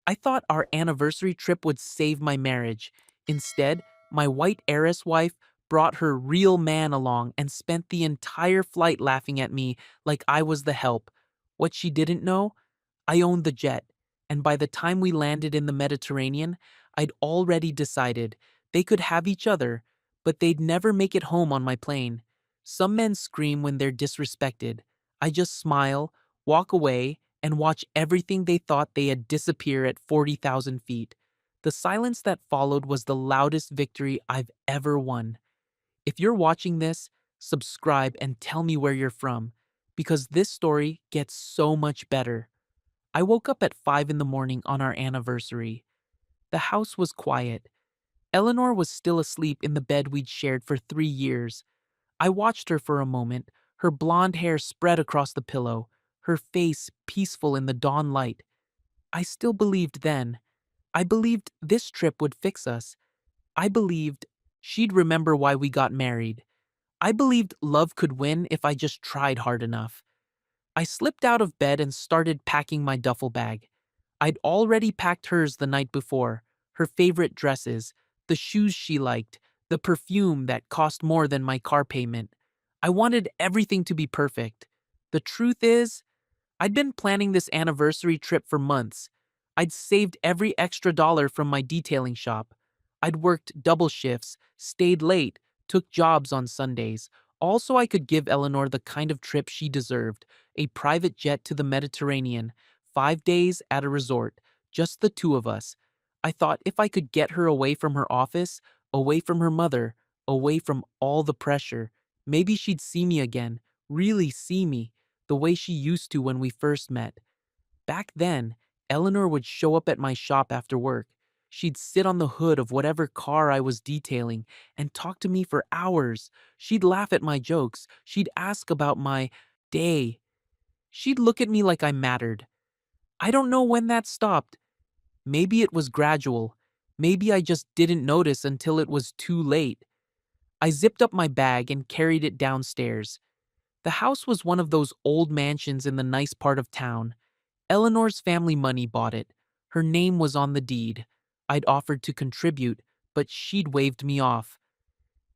I thought our anniversary trip would save my marriage. Instead, my white heiress wife brought her real man along and spent the entire flight laughing at me like I was the help. What she didn't know, I owned the jet, and by the time we landed in the Mediterranean, I'd already decided they could have each other, but they'd never make it home on my plane. Some men scream when they're disrespected. I just smile, walk away, and watch everything they thought they had disappear at 40,000 feet. The silence that followed was the loudest victory I've ever won. If you're watching this, subscribe and tell me where you're from, because this story gets so much better. I woke up at 5 in the morning on our anniversary. The house was quiet. Eleanor was still asleep in the bed we'd shared for 3 years. I watched her for a moment, her blonde hair spread across the pillow, her face peaceful in the dawn light. I still believed then. I believed this trip would fix us. I believed she'd remember why we got married. I believed love could win if I just tried hard enough. I slipped out of bed and started packing my duffel bag. I'd already packed hers the night before, her favorite dresses, the shoes she liked, the perfume that cost more than my car payment. I wanted everything to be perfect. The truth is, I'd been planning this anniversary trip for months. I'd saved every extra dollar from my detailing shop. I'd worked double shifts, stayed late, took jobs on Sundays. Also, I could give Eleanor the kind of trip she deserved, a private jet to the Mediterranean, 5 days at a resort, just the two of us. I thought if I could get her away from her office, away from her mother, away from all the pressure, maybe she'd see me again, really see me the way she used to when we first met. Back then, Eleanor would show up at my shop after work. She'd sit on the hood of whatever car I was detailing and talk to me for hours. She'd laugh at my jokes. She'd ask about my day. She'd look at me like I mattered. I don't know when that stopped. Maybe it was gradual. Maybe I just didn't notice until it was too late. I zipped up my bag and carried it downstairs. The house was one of those old mansions in the nice part of town. Eleanor's family money bought it. Her name was on the deed. I'd offered to contribute, but she'd waved me off.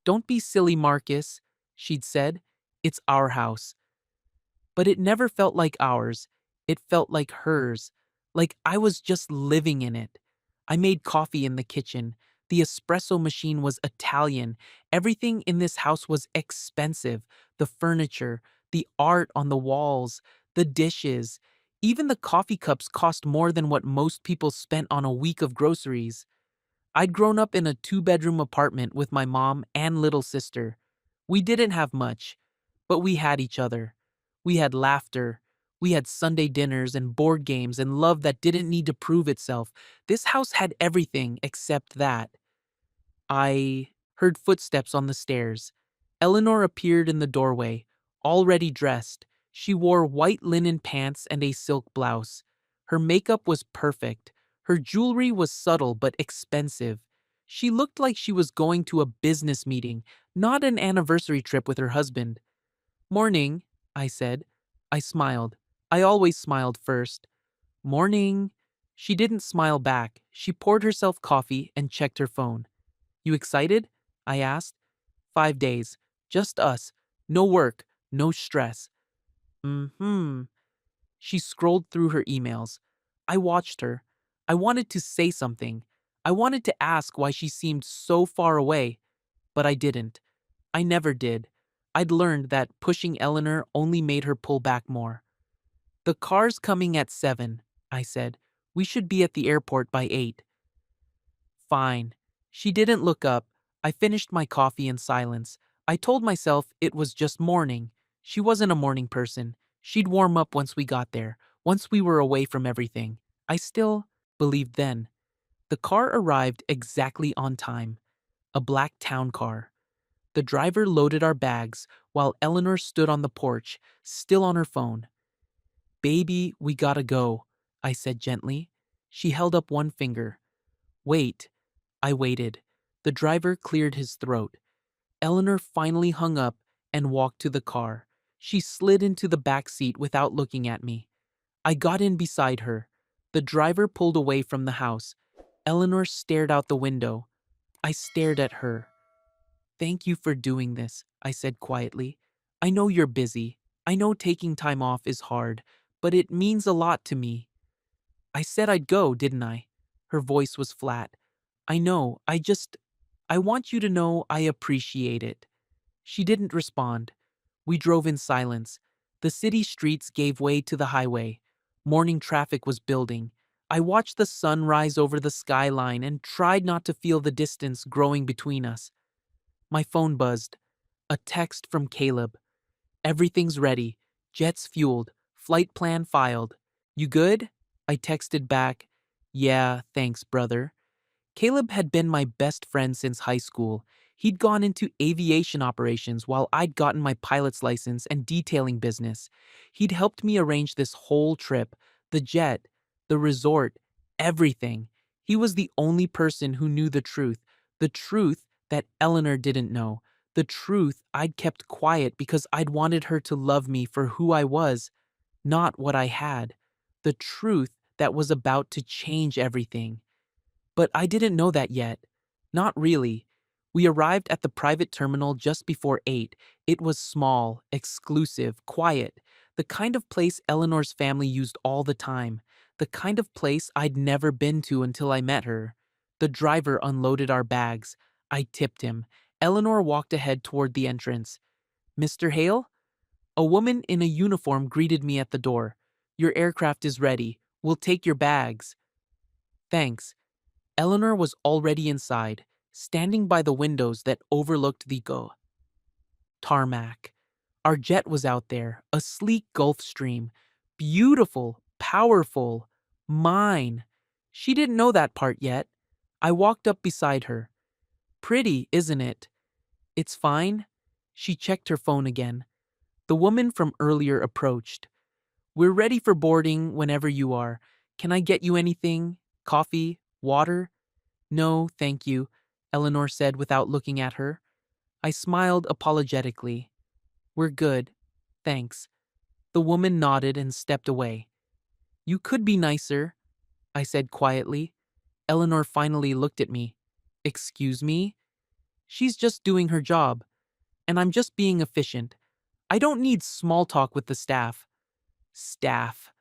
"Don't be silly, Marcus," she'd said. "It's our house." But it never felt like ours. It felt like hers, like I was just living in it. I made coffee in the kitchen. The espresso machine was Italian. Everything in this house was expensive. The furniture, the art on the walls, the dishes. Even the coffee cups cost more than what most people spent on a week of groceries. I'd grown up in a two-bedroom apartment with my mom and little sister. We didn't have much, but we had each other. We had laughter. We had Sunday dinners and board games and love that didn't need to prove itself. This house had everything except that. I heard footsteps on the stairs. Eleanor appeared in the doorway, already dressed. She wore white linen pants and a silk blouse. Her makeup was perfect. Her jewelry was subtle but expensive. She looked like she was going to a business meeting, not an anniversary trip with her husband. "Morning," I said. I smiled. I always smiled first. "Morning." She didn't smile back. She poured herself coffee and checked her phone. "You excited?" I asked. 5 days. Just us. No work. No stress. Mm-hmm. She scrolled through her emails. I watched her. I wanted to say something. I wanted to ask why she seemed so far away, but I didn't. I never did. I'd learned that pushing Eleanor only made her pull back more. "The car's coming at 7, I said. "We should be at the airport by 8. "Fine." She didn't look up. I finished my coffee in silence. I told myself it was just morning. She wasn't a morning person. She'd warm up once we got there, once we were away from everything. I still believed then. The car arrived exactly on time. A black town car. The driver loaded our bags while Eleanor stood on the porch, still on her phone. "Baby, we gotta go," I said gently. She held up one finger. "Wait." I waited. The driver cleared his throat. Eleanor finally hung up and walked to the car. She slid into the back seat without looking at me. I got in beside her. The driver pulled away from the house. Eleanor stared out the window. I stared at her. "Thank you for doing this," I said quietly. "I know you're busy. I know taking time off is hard, but it means a lot to me." "I said I'd go, didn't I?" Her voice was flat. "I know, I want you to know I appreciate it." She didn't respond. We drove in silence. The city streets gave way to the highway. Morning traffic was building. I watched the sun rise over the skyline and tried not to feel the distance growing between us. My phone buzzed. A text from Caleb. "Everything's ready. Jets fueled. Flight plan filed. You good?" I texted back, "Yeah, thanks, brother." Caleb had been my best friend since high school. He'd gone into aviation operations while I'd gotten my pilot's license and detailing business. He'd helped me arrange this whole trip, the jet, the resort, everything. He was the only person who knew the truth that Eleanor didn't know, the truth I'd kept quiet because I'd wanted her to love me for who I was, not what I had, the truth that was about to change everything. But I didn't know that yet. Not really. We arrived at the private terminal just before 8. It was small, exclusive, quiet. The kind of place Eleanor's family used all the time. The kind of place I'd never been to until I met her. The driver unloaded our bags. I tipped him. Eleanor walked ahead toward the entrance. "Mr. Hale?" A woman in a uniform greeted me at the door. "Your aircraft is ready. We'll take your bags." "Thanks." Eleanor was already inside, standing by the windows that overlooked the tarmac. Our jet was out there, a sleek Gulf Stream. Beautiful, powerful, mine. She didn't know that part yet. I walked up beside her. "Pretty, isn't it?" "It's fine." She checked her phone again. The woman from earlier approached. "We're ready for boarding whenever you are. Can I get you anything? Coffee? Water?" "No, thank you," Eleanor said without looking at her. I smiled apologetically. "We're good. Thanks." The woman nodded and stepped away. "You could be nicer," I said quietly. Eleanor finally looked at me. "Excuse me?" "She's just doing her job. And I'm just being efficient. I don't need small talk with the staff." Staff.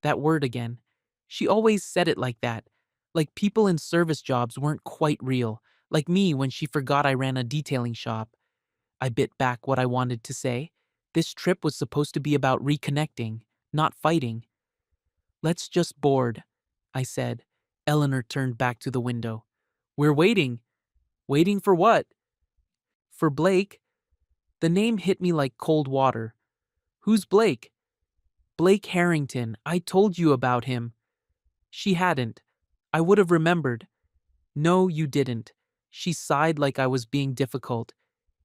That word again. She always said it like that. Like people in service jobs weren't quite real. Like me when she forgot I ran a detailing shop. I bit back what I wanted to say. This trip was supposed to be about reconnecting, not fighting. "Let's just board," I said. Eleanor turned back to the window. "We're waiting." "Waiting for what?" "For Blake." The name hit me like cold water. "Who's Blake?" "Blake Harrington. I told you about him." She hadn't. I would have remembered. "No, you didn't." She sighed like I was being difficult.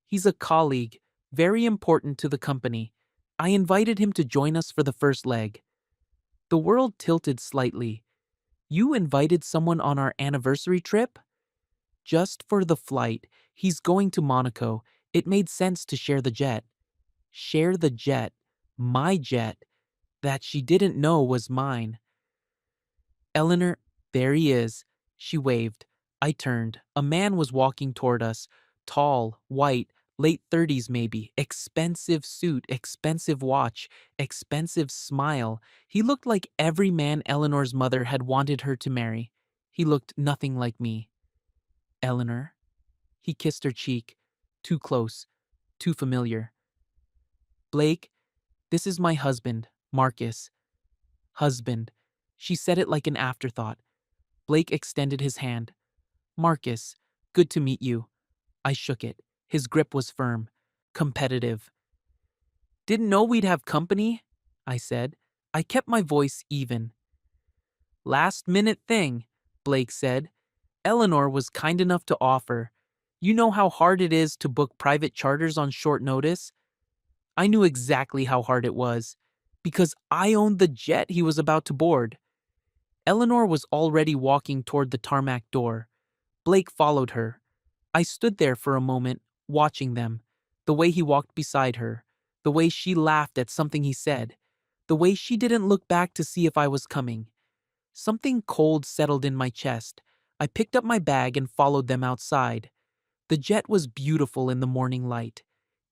"He's a colleague, very important to the company. I invited him to join us for the first leg." The world tilted slightly. "You invited someone on our anniversary trip?" "Just for the flight. He's going to Monaco. It made sense to share the jet." Share the jet. My jet. That she didn't know was mine. "Eleanor, there he is." She waved. I turned. A man was walking toward us. Tall, white, late 30s maybe. Expensive suit, expensive watch, expensive smile. He looked like every man Eleanor's mother had wanted her to marry. He looked nothing like me. "Eleanor?" He kissed her cheek. Too close. Too familiar. "Blake, this is my husband, Marcus." Husband. She said it like an afterthought. Blake extended his hand. "Marcus, good to meet you." I shook it. His grip was firm. Competitive. "Didn't know we'd have company," I said. I kept my voice even. "Last minute thing," Blake said. "Eleanor was kind enough to offer. You know how hard it is to book private charters on short notice?" I knew exactly how hard it was, because I owned the jet he was about to board. Eleanor was already walking toward the tarmac door. Blake followed her. I stood there for a moment, watching them. The way he walked beside her. The way she laughed at something he said. The way she didn't look back to see if I was coming. Something cold settled in my chest. I picked up my bag and followed them outside. The jet was beautiful in the morning light.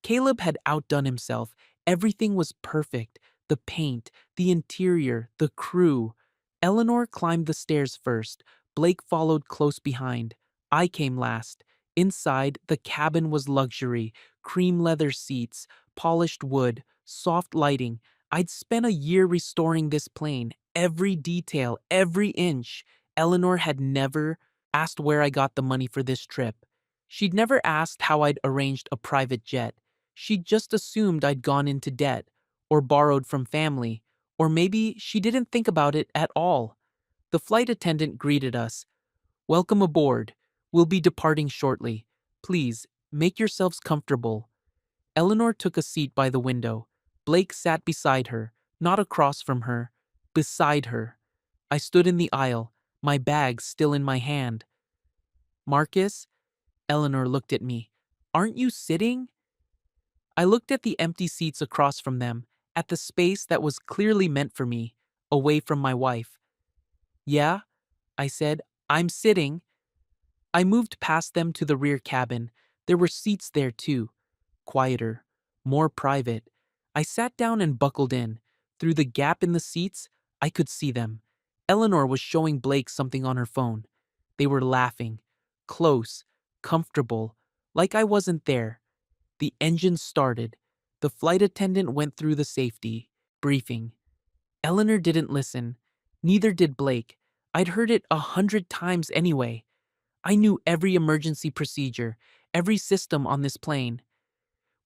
Caleb had outdone himself. Everything was perfect. The paint, the interior, the crew. Eleanor climbed the stairs first. Blake followed close behind. I came last. Inside, the cabin was luxury. Cream leather seats, polished wood, soft lighting. I'd spent a year restoring this plane. Every detail, every inch. Eleanor had never asked where I got the money for this trip. She'd never asked how I'd arranged a private jet. She'd just assumed I'd gone into debt, or borrowed from family, or maybe she didn't think about it at all. The flight attendant greeted us. "Welcome aboard. We'll be departing shortly. Please, make yourselves comfortable." Eleanor took a seat by the window. Blake sat beside her, not across from her, beside her. I stood in the aisle, my bag still in my hand. "Marcus?" Eleanor looked at me. "Aren't you sitting?" I looked at the empty seats across from them, at the space that was clearly meant for me, away from my wife. "Yeah," I said, "I'm sitting." I moved past them to the rear cabin. There were seats there too, quieter, more private. I sat down and buckled in. Through the gap in the seats, I could see them. Eleanor was showing Blake something on her phone. They were laughing, close, comfortable, like I wasn't there. The engine started. The flight attendant went through the safety briefing. Eleanor didn't listen. Neither did Blake. I'd heard it 100 times anyway. I knew every emergency procedure, every system on this plane.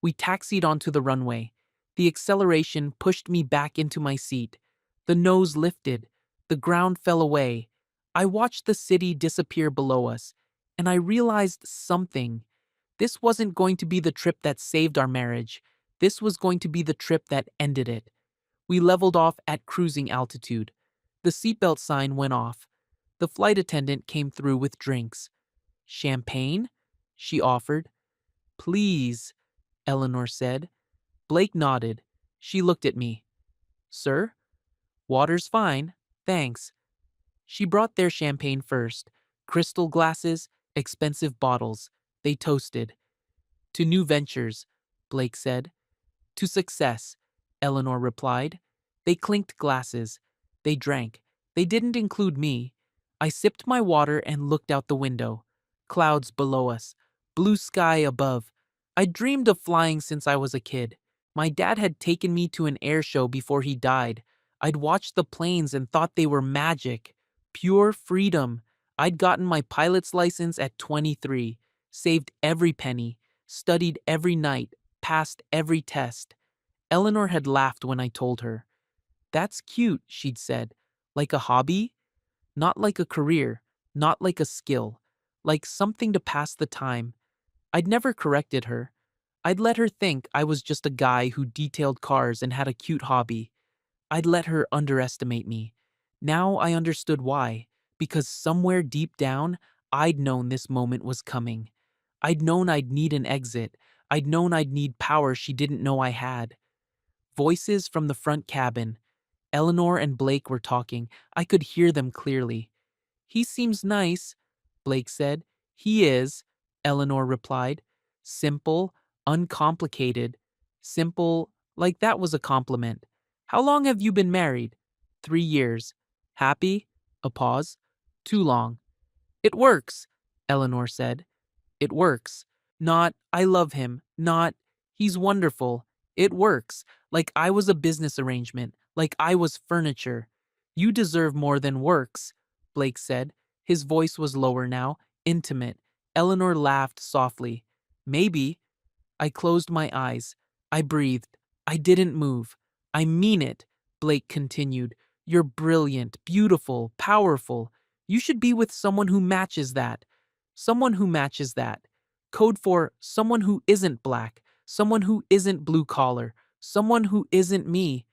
We taxied onto the runway. The acceleration pushed me back into my seat. The nose lifted. The ground fell away. I watched the city disappear below us, and I realized something. This wasn't going to be the trip that saved our marriage. This was going to be the trip that ended it. We leveled off at cruising altitude. The seatbelt sign went off. The flight attendant came through with drinks. "Champagne?" she offered. "Please," Eleanor said. Blake nodded. She looked at me. "Sir?" "Water's fine, thanks." She brought their champagne first. Crystal glasses, expensive bottles. They toasted. "To new ventures," Blake said. "To success," Eleanor replied. They clinked glasses. They drank. They didn't include me. I sipped my water and looked out the window. Clouds below us. Blue sky above. I'd dreamed of flying since I was a kid. My dad had taken me to an air show before he died. I'd watched the planes and thought they were magic. Pure freedom. I'd gotten my pilot's license at 23, saved every penny, studied every night, passed every test. Eleanor had laughed when I told her. "That's cute," she'd said. "Like a hobby? Not like a career, not like a skill, like something to pass the time." I'd never corrected her. I'd let her think I was just a guy who detailed cars and had a cute hobby. I'd let her underestimate me. Now I understood why, because somewhere deep down, I'd known this moment was coming. I'd known I'd need an exit. I'd known I'd need power she didn't know I had. Voices from the front cabin. Eleanor and Blake were talking. I could hear them clearly. "He seems nice," Blake said. "He is," Eleanor replied. "Simple, uncomplicated." Simple, like that was a compliment. "How long have you been married?" 3 years. "Happy?" A pause. "Too long." "It works," Eleanor said. "It works. Not, I love him. Not, he's wonderful. It works. Like I was a business arrangement. Like I was furniture." "You deserve more than works," Blake said. His voice was lower now, intimate. Eleanor laughed softly. "Maybe." I closed my eyes. I breathed. I didn't move. "I mean it," Blake continued. "You're brilliant, beautiful, powerful. You should be with someone who matches that. Someone who matches that. Code for someone who isn't black, someone who isn't blue collar, someone who isn't me."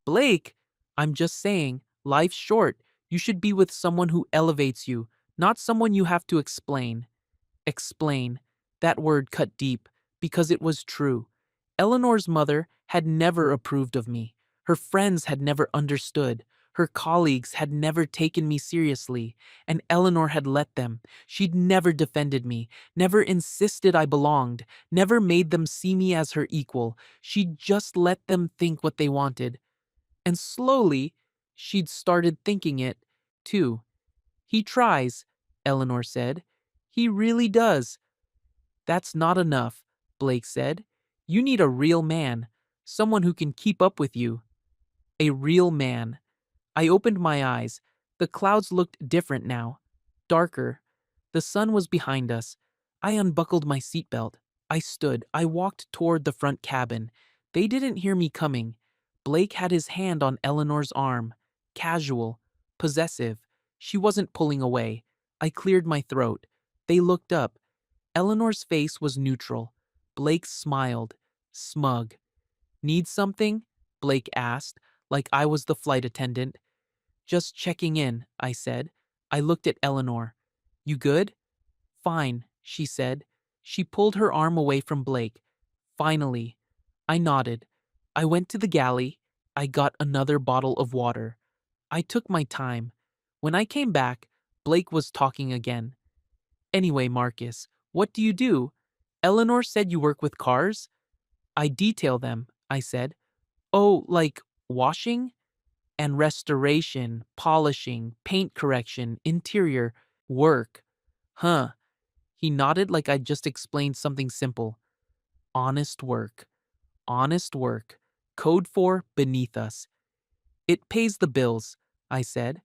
"Blake, I'm just saying, life's short. You should be with someone who elevates you, not someone you have to explain." Explain. That word cut deep, because it was true. Eleanor's mother had never approved of me. Her friends had never understood. Her colleagues had never taken me seriously, and Eleanor had let them. She'd never defended me, never insisted I belonged, never made them see me as her equal. She'd just let them think what they wanted. And slowly, she'd started thinking it, too. He tries, Eleanor said. He really does. That's not enough, Blake said. You need a real man, someone who can keep up with you. A real man. I opened my eyes. The clouds looked different now, darker. The sun was behind us. I unbuckled my seatbelt. I stood. I walked toward the front cabin. They didn't hear me coming. Blake had his hand on Eleanor's arm. Casual. Possessive. She wasn't pulling away. I cleared my throat. They looked up. Eleanor's face was neutral. Blake smiled. Smug. Need something? Blake asked, like I was the flight attendant. Just checking in, I said. I looked at Eleanor. You good? Fine, she said. She pulled her arm away from Blake. Finally. I nodded. I went to the galley. I got another bottle of water. I took my time. When I came back, Blake was talking again. Anyway, Marcus, what do you do? Eleanor said you work with cars? I detail them, I said. Oh, like washing? And restoration, polishing, paint correction, interior work. Huh. He nodded like I'd just explained something simple. Honest work. Honest work. Code for beneath us. It pays the bills, I said.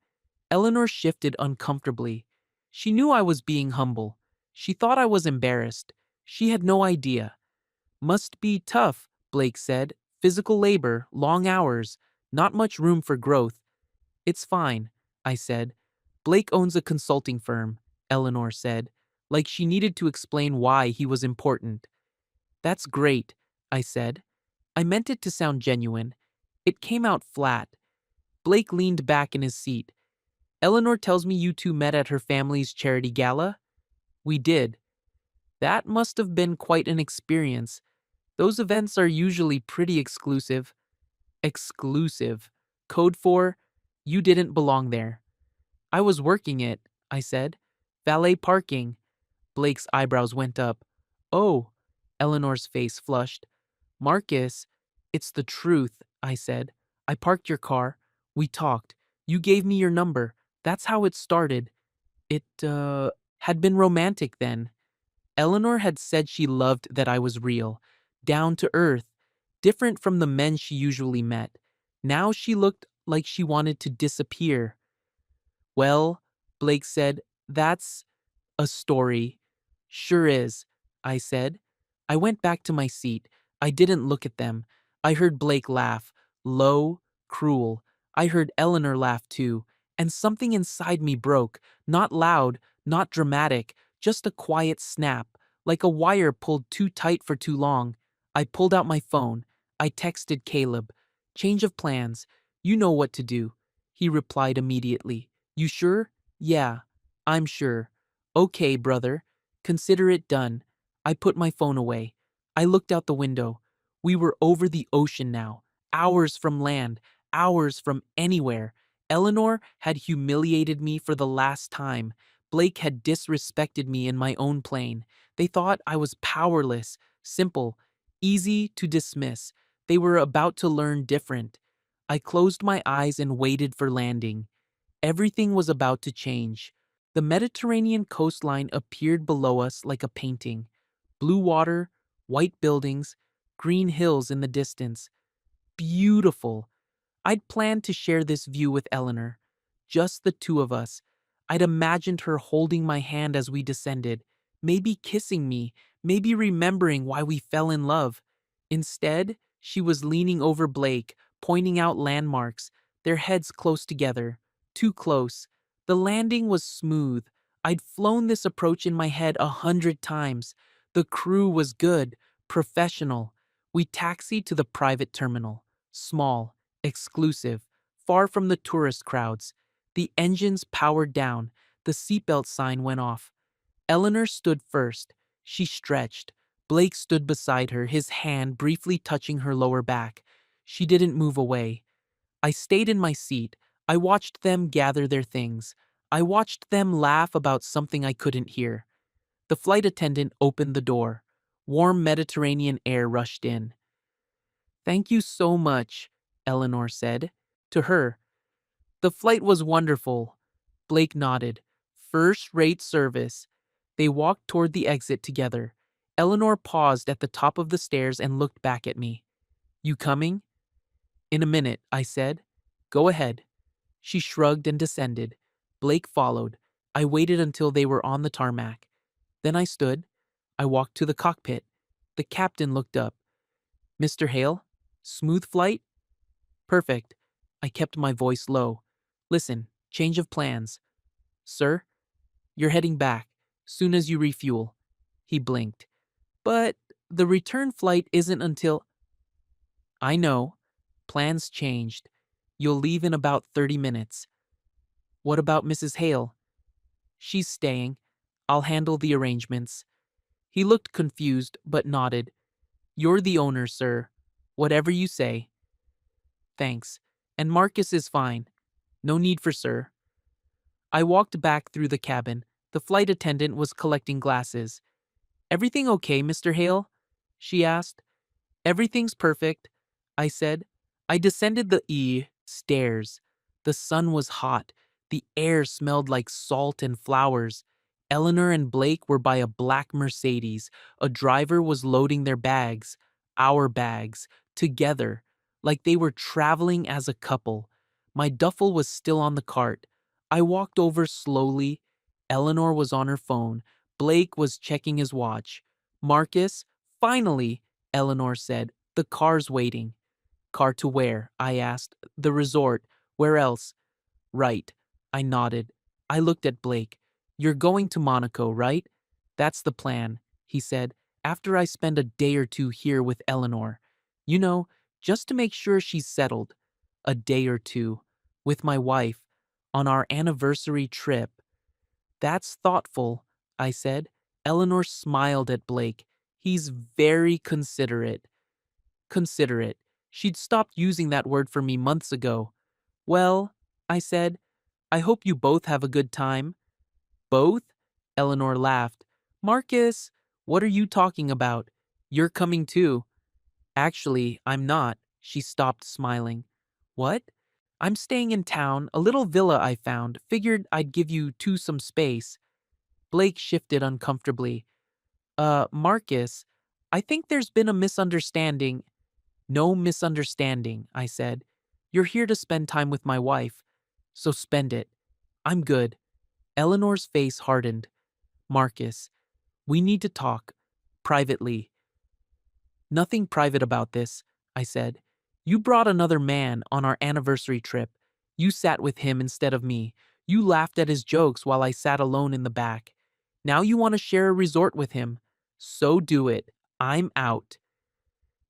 Eleanor shifted uncomfortably. She knew I was being humble. She thought I was embarrassed. She had no idea. Must be tough, Blake said. Physical labor, long hours, not much room for growth. It's fine, I said. Blake owns a consulting firm, Eleanor said, like she needed to explain why he was important. That's great, I said. I meant it to sound genuine. It came out flat. Blake leaned back in his seat. Eleanor tells me you two met at her family's charity gala? We did. That must have been quite an experience. Those events are usually pretty exclusive. Exclusive. Code for, you didn't belong there. I was working it, I said. Valet parking. Blake's eyebrows went up. Oh, Eleanor's face flushed. Marcus, it's the truth, I said. I parked your car. We talked. You gave me your number. That's how it started. It, had been romantic then. Eleanor had said she loved that I was real, down to earth, different from the men she usually met. Now she looked like she wanted to disappear. Well, Blake said, that's a story. Sure is, I said. I went back to my seat. I didn't look at them. I heard Blake laugh, low, cruel. I heard Eleanor laugh too, and something inside me broke, not loud, not dramatic, just a quiet snap, like a wire pulled too tight for too long. I pulled out my phone. I texted Caleb. Change of plans. You know what to do. He replied immediately. You sure? Yeah, I'm sure. Okay, brother. Consider it done. I put my phone away. I looked out the window. We were over the ocean now, hours from land, hours from anywhere. Eleanor had humiliated me for the last time. Blake had disrespected me in my own plane. They thought I was powerless, simple, easy to dismiss. They were about to learn different. I closed my eyes and waited for landing. Everything was about to change. The Mediterranean coastline appeared below us like a painting. Blue water, white buildings, green hills in the distance. Beautiful. I'd planned to share this view with Eleanor. Just the two of us. I'd imagined her holding my hand as we descended, maybe kissing me, maybe remembering why we fell in love. Instead, she was leaning over Blake, pointing out landmarks, their heads close together. Too close. The landing was smooth. I'd flown this approach in my head 100 times. The crew was good, professional. We taxied to the private terminal. Small, exclusive, far from the tourist crowds. The engines powered down. The seatbelt sign went off. Eleanor stood first. She stretched. Blake stood beside her, his hand briefly touching her lower back. She didn't move away. I stayed in my seat. I watched them gather their things. I watched them laugh about something I couldn't hear. The flight attendant opened the door. Warm Mediterranean air rushed in. "Thank you so much," Eleanor said. To her, "The flight was wonderful." Blake nodded. "First-rate service." They walked toward the exit together. Eleanor paused at the top of the stairs and looked back at me. "You coming?" "In a minute," I said. "Go ahead." She shrugged and descended. Blake followed. I waited until they were on the tarmac. Then I stood. I walked to the cockpit. The captain looked up. "Mr. Hale? Smooth flight?" "Perfect." I kept my voice low. "Listen, change of plans." "Sir?" "You're heading back. Soon as you refuel." He blinked. "But the return flight isn't until—" "I know. Plans changed. You'll leave in about 30 minutes. What about Mrs. Hale?" "She's staying. I'll handle the arrangements." He looked confused, but nodded. "You're the owner, sir. Whatever you say." "Thanks. And Marcus is fine. No need for sir." I walked back through the cabin. The flight attendant was collecting glasses. "Everything okay, Mr. Hale?" she asked. "Everything's perfect," I said. I descended the stairs. The sun was hot. The air smelled like salt and flowers. Eleanor and Blake were by a black Mercedes. A driver was loading their bags, our bags, together, like they were traveling as a couple. My duffel was still on the cart. I walked over slowly. Eleanor was on her phone. Blake was checking his watch. "Marcus, finally," Eleanor said. "The car's waiting." "Car to where?" I asked. "The resort. Where else?" "Right." I nodded. I looked at Blake. "You're going to Monaco, right?" "That's the plan," he said, "after I spend a day or two here with Eleanor. You know, just to make sure she's settled. A day or two. With my wife. On our anniversary trip." "That's thoughtful," I said. Eleanor smiled at Blake. "He's very considerate." Considerate. She'd stopped using that word for me months ago. "Well," I said, "I hope you both have a good time." "Both?" Eleanor laughed. "Marcus, what are you talking about? You're coming too." "Actually, I'm not." She stopped smiling. "What?" "I'm staying in town, a little villa I found. Figured I'd give you two some space." Blake shifted uncomfortably. Marcus, I think there's been a misunderstanding." "No misunderstanding," I said. "You're here to spend time with my wife. So spend it. I'm good." Eleanor's face hardened. "Marcus, we need to talk. Privately." "Nothing private about this," I said. "You brought another man on our anniversary trip. You sat with him instead of me. You laughed at his jokes while I sat alone in the back. Now you want to share a resort with him. So do it. I'm out."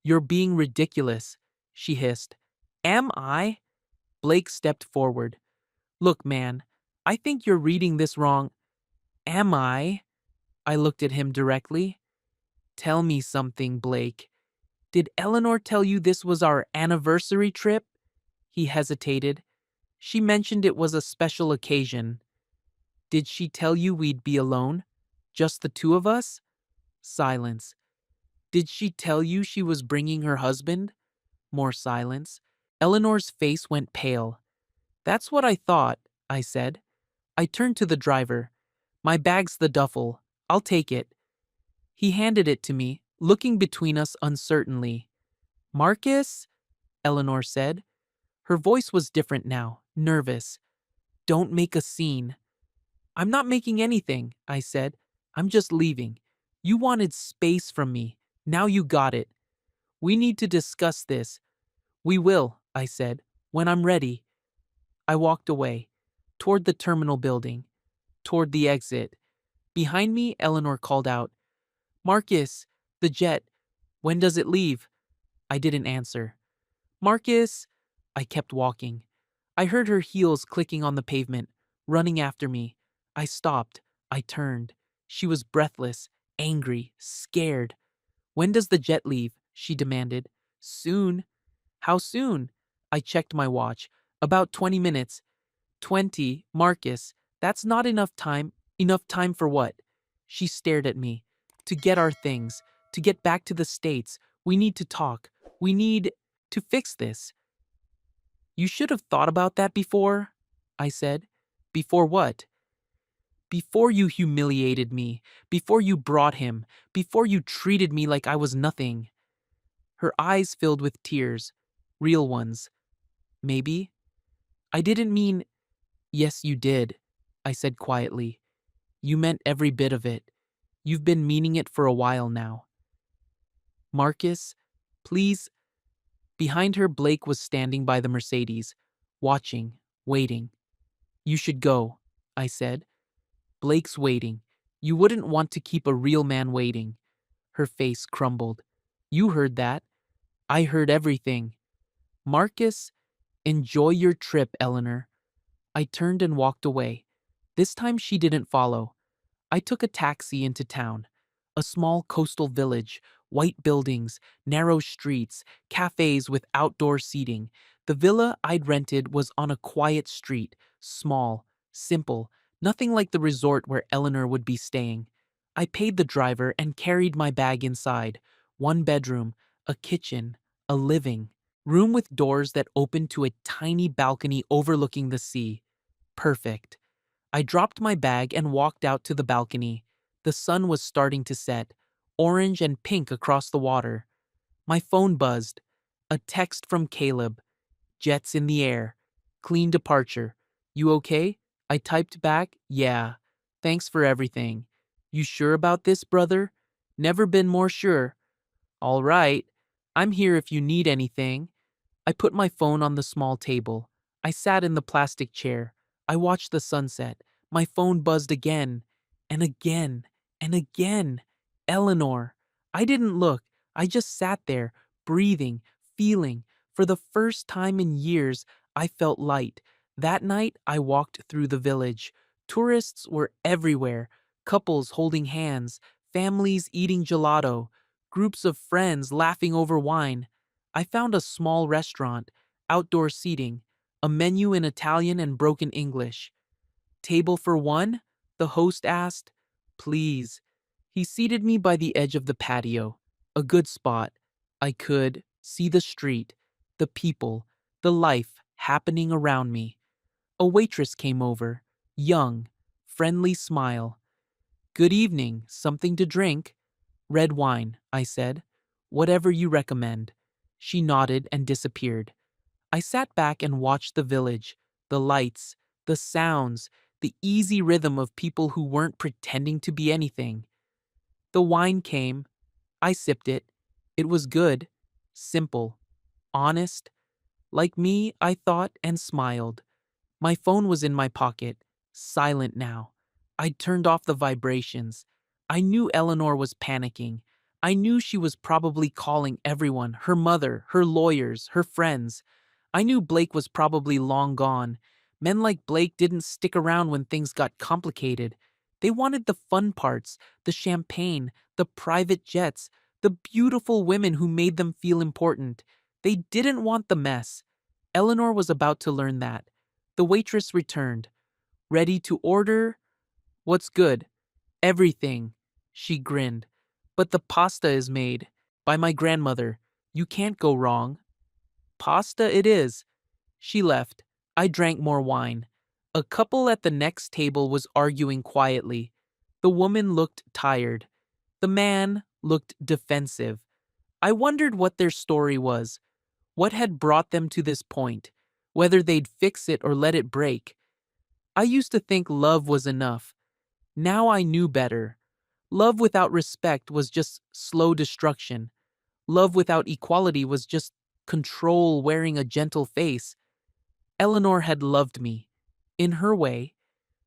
"You're being ridiculous," she hissed. "Am I?" Blake stepped forward. "Look, man, I think you're reading this wrong." "Am I?" I looked at him directly. "Tell me something, Blake. Did Eleanor tell you this was our anniversary trip?" He hesitated. "She mentioned it was a special occasion." "Did she tell you we'd be alone? Just the two of us?" Silence. "Did she tell you she was bringing her husband?" More silence. Eleanor's face went pale. "That's what I thought," I said. I turned to the driver. "My bag's the duffel. I'll take it." He handed it to me, looking between us uncertainly. "Marcus?" Eleanor said. Her voice was different now, nervous. "Don't make a scene." "I'm not making anything," I said. "I'm just leaving. You wanted space from me. Now you got it. We need to discuss this." "We will," I said, "when I'm ready." I walked away, toward the terminal building, toward the exit. Behind me, Eleanor called out, "Marcus, the jet. When does it leave?" I didn't answer. "Marcus." I kept walking. I heard her heels clicking on the pavement, running after me. I stopped. I turned. She was breathless, angry, scared. "When does the jet leave?" she demanded. "Soon." "How soon?" I checked my watch. "About 20 minutes. 20, Marcus, that's not enough time. Enough time for what? She stared at me. To get our things, to get back to the States. We need to talk. We need to fix this. You should have thought about that before, I said. Before what? Before you humiliated me, before you brought him, before you treated me like I was nothing. Her eyes filled with tears. Real ones. Maybe? I didn't mean. Yes, you did, I said quietly. You meant every bit of it. You've been meaning it for a while now. Marcus, please. Behind her, Blake was standing by the Mercedes, watching, waiting. You should go, I said. Blake's waiting. You wouldn't want to keep a real man waiting. Her face crumbled. You heard that. I heard everything. Marcus, enjoy your trip, Eleanor. I turned and walked away. This time she didn't follow. I took a taxi into town. A small coastal village, white buildings, narrow streets, cafes with outdoor seating. The villa I'd rented was on a quiet street, small, simple, nothing like the resort where Eleanor would be staying. I paid the driver and carried my bag inside. One bedroom, a kitchen, a living room with doors that opened to a tiny balcony overlooking the sea. Perfect. I dropped my bag and walked out to the balcony. The sun was starting to set, orange and pink across the water. My phone buzzed. A text from Caleb. Jets in the air. Clean departure. You okay? I typed back, yeah. Thanks for everything. You sure about this, brother? Never been more sure. All right. I'm here if you need anything. I put my phone on the small table. I sat in the plastic chair. I watched the sunset. My phone buzzed again, and again, and again. Eleanor. I didn't look. I just sat there, breathing, feeling. For the first time in years, I felt light. That night, I walked through the village. Tourists were everywhere. Couples holding hands, families eating gelato, groups of friends laughing over wine. I found a small restaurant, outdoor seating, a menu in Italian and broken English. Table for one? The host asked. Please. He seated me by the edge of the patio. A good spot. I could see the street, the people, the life happening around me. A waitress came over, young, friendly smile. Good evening, something to drink? Red wine, I said. Whatever you recommend. She nodded and disappeared. I sat back and watched the village, the lights, the sounds, the easy rhythm of people who weren't pretending to be anything. The wine came. I sipped it. It was good, simple, honest. Like me, I thought and smiled. My phone was in my pocket, silent now. I'd turned off the vibrations. I knew Eleanor was panicking. I knew she was probably calling everyone, her mother, her lawyers, her friends. I knew Blake was probably long gone. Men like Blake didn't stick around when things got complicated. They wanted the fun parts, the champagne, the private jets, the beautiful women who made them feel important. They didn't want the mess. Eleanor was about to learn that. The waitress returned. Ready to order? What's good? Everything. She grinned. But the pasta is made. By my grandmother. You can't go wrong. Pasta it is. She left. I drank more wine. A couple at the next table was arguing quietly. The woman looked tired. The man looked defensive. I wondered what their story was. What had brought them to this point? Whether they'd fix it or let it break. I used to think love was enough. Now I knew better. Love without respect was just slow destruction. Love without equality was just control wearing a gentle face. Eleanor had loved me, in her way,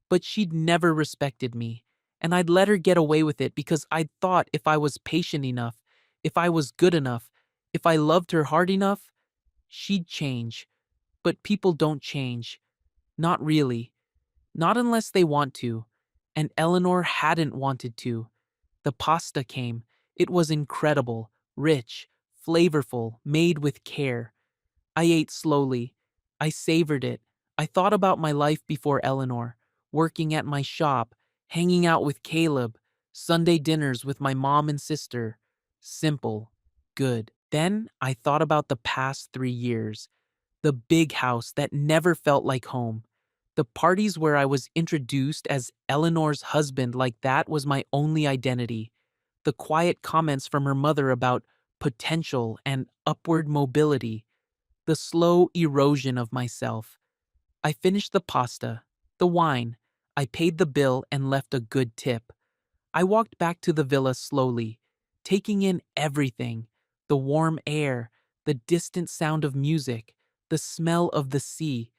but she'd never respected me, and I'd let her get away with it because I'd thought if I was patient enough, if I was good enough, if I loved her hard enough, she'd change. But people don't change. Not really. Not unless they want to. And Eleanor hadn't wanted to. The pasta came. It was incredible, rich, flavorful, made with care. I ate slowly. I savored it. I thought about my life before Eleanor, working at my shop, hanging out with Caleb, Sunday dinners with my mom and sister. Simple, good. Then I thought about the past 3 years, the big house that never felt like home. The parties where I was introduced as Eleanor's husband, like that was my only identity. The quiet comments from her mother about potential and upward mobility. The slow erosion of myself. I finished the pasta, the wine. I paid the bill and left a good tip. I walked back to the villa slowly, taking in everything: the warm air, the distant sound of music, the smell of the sea.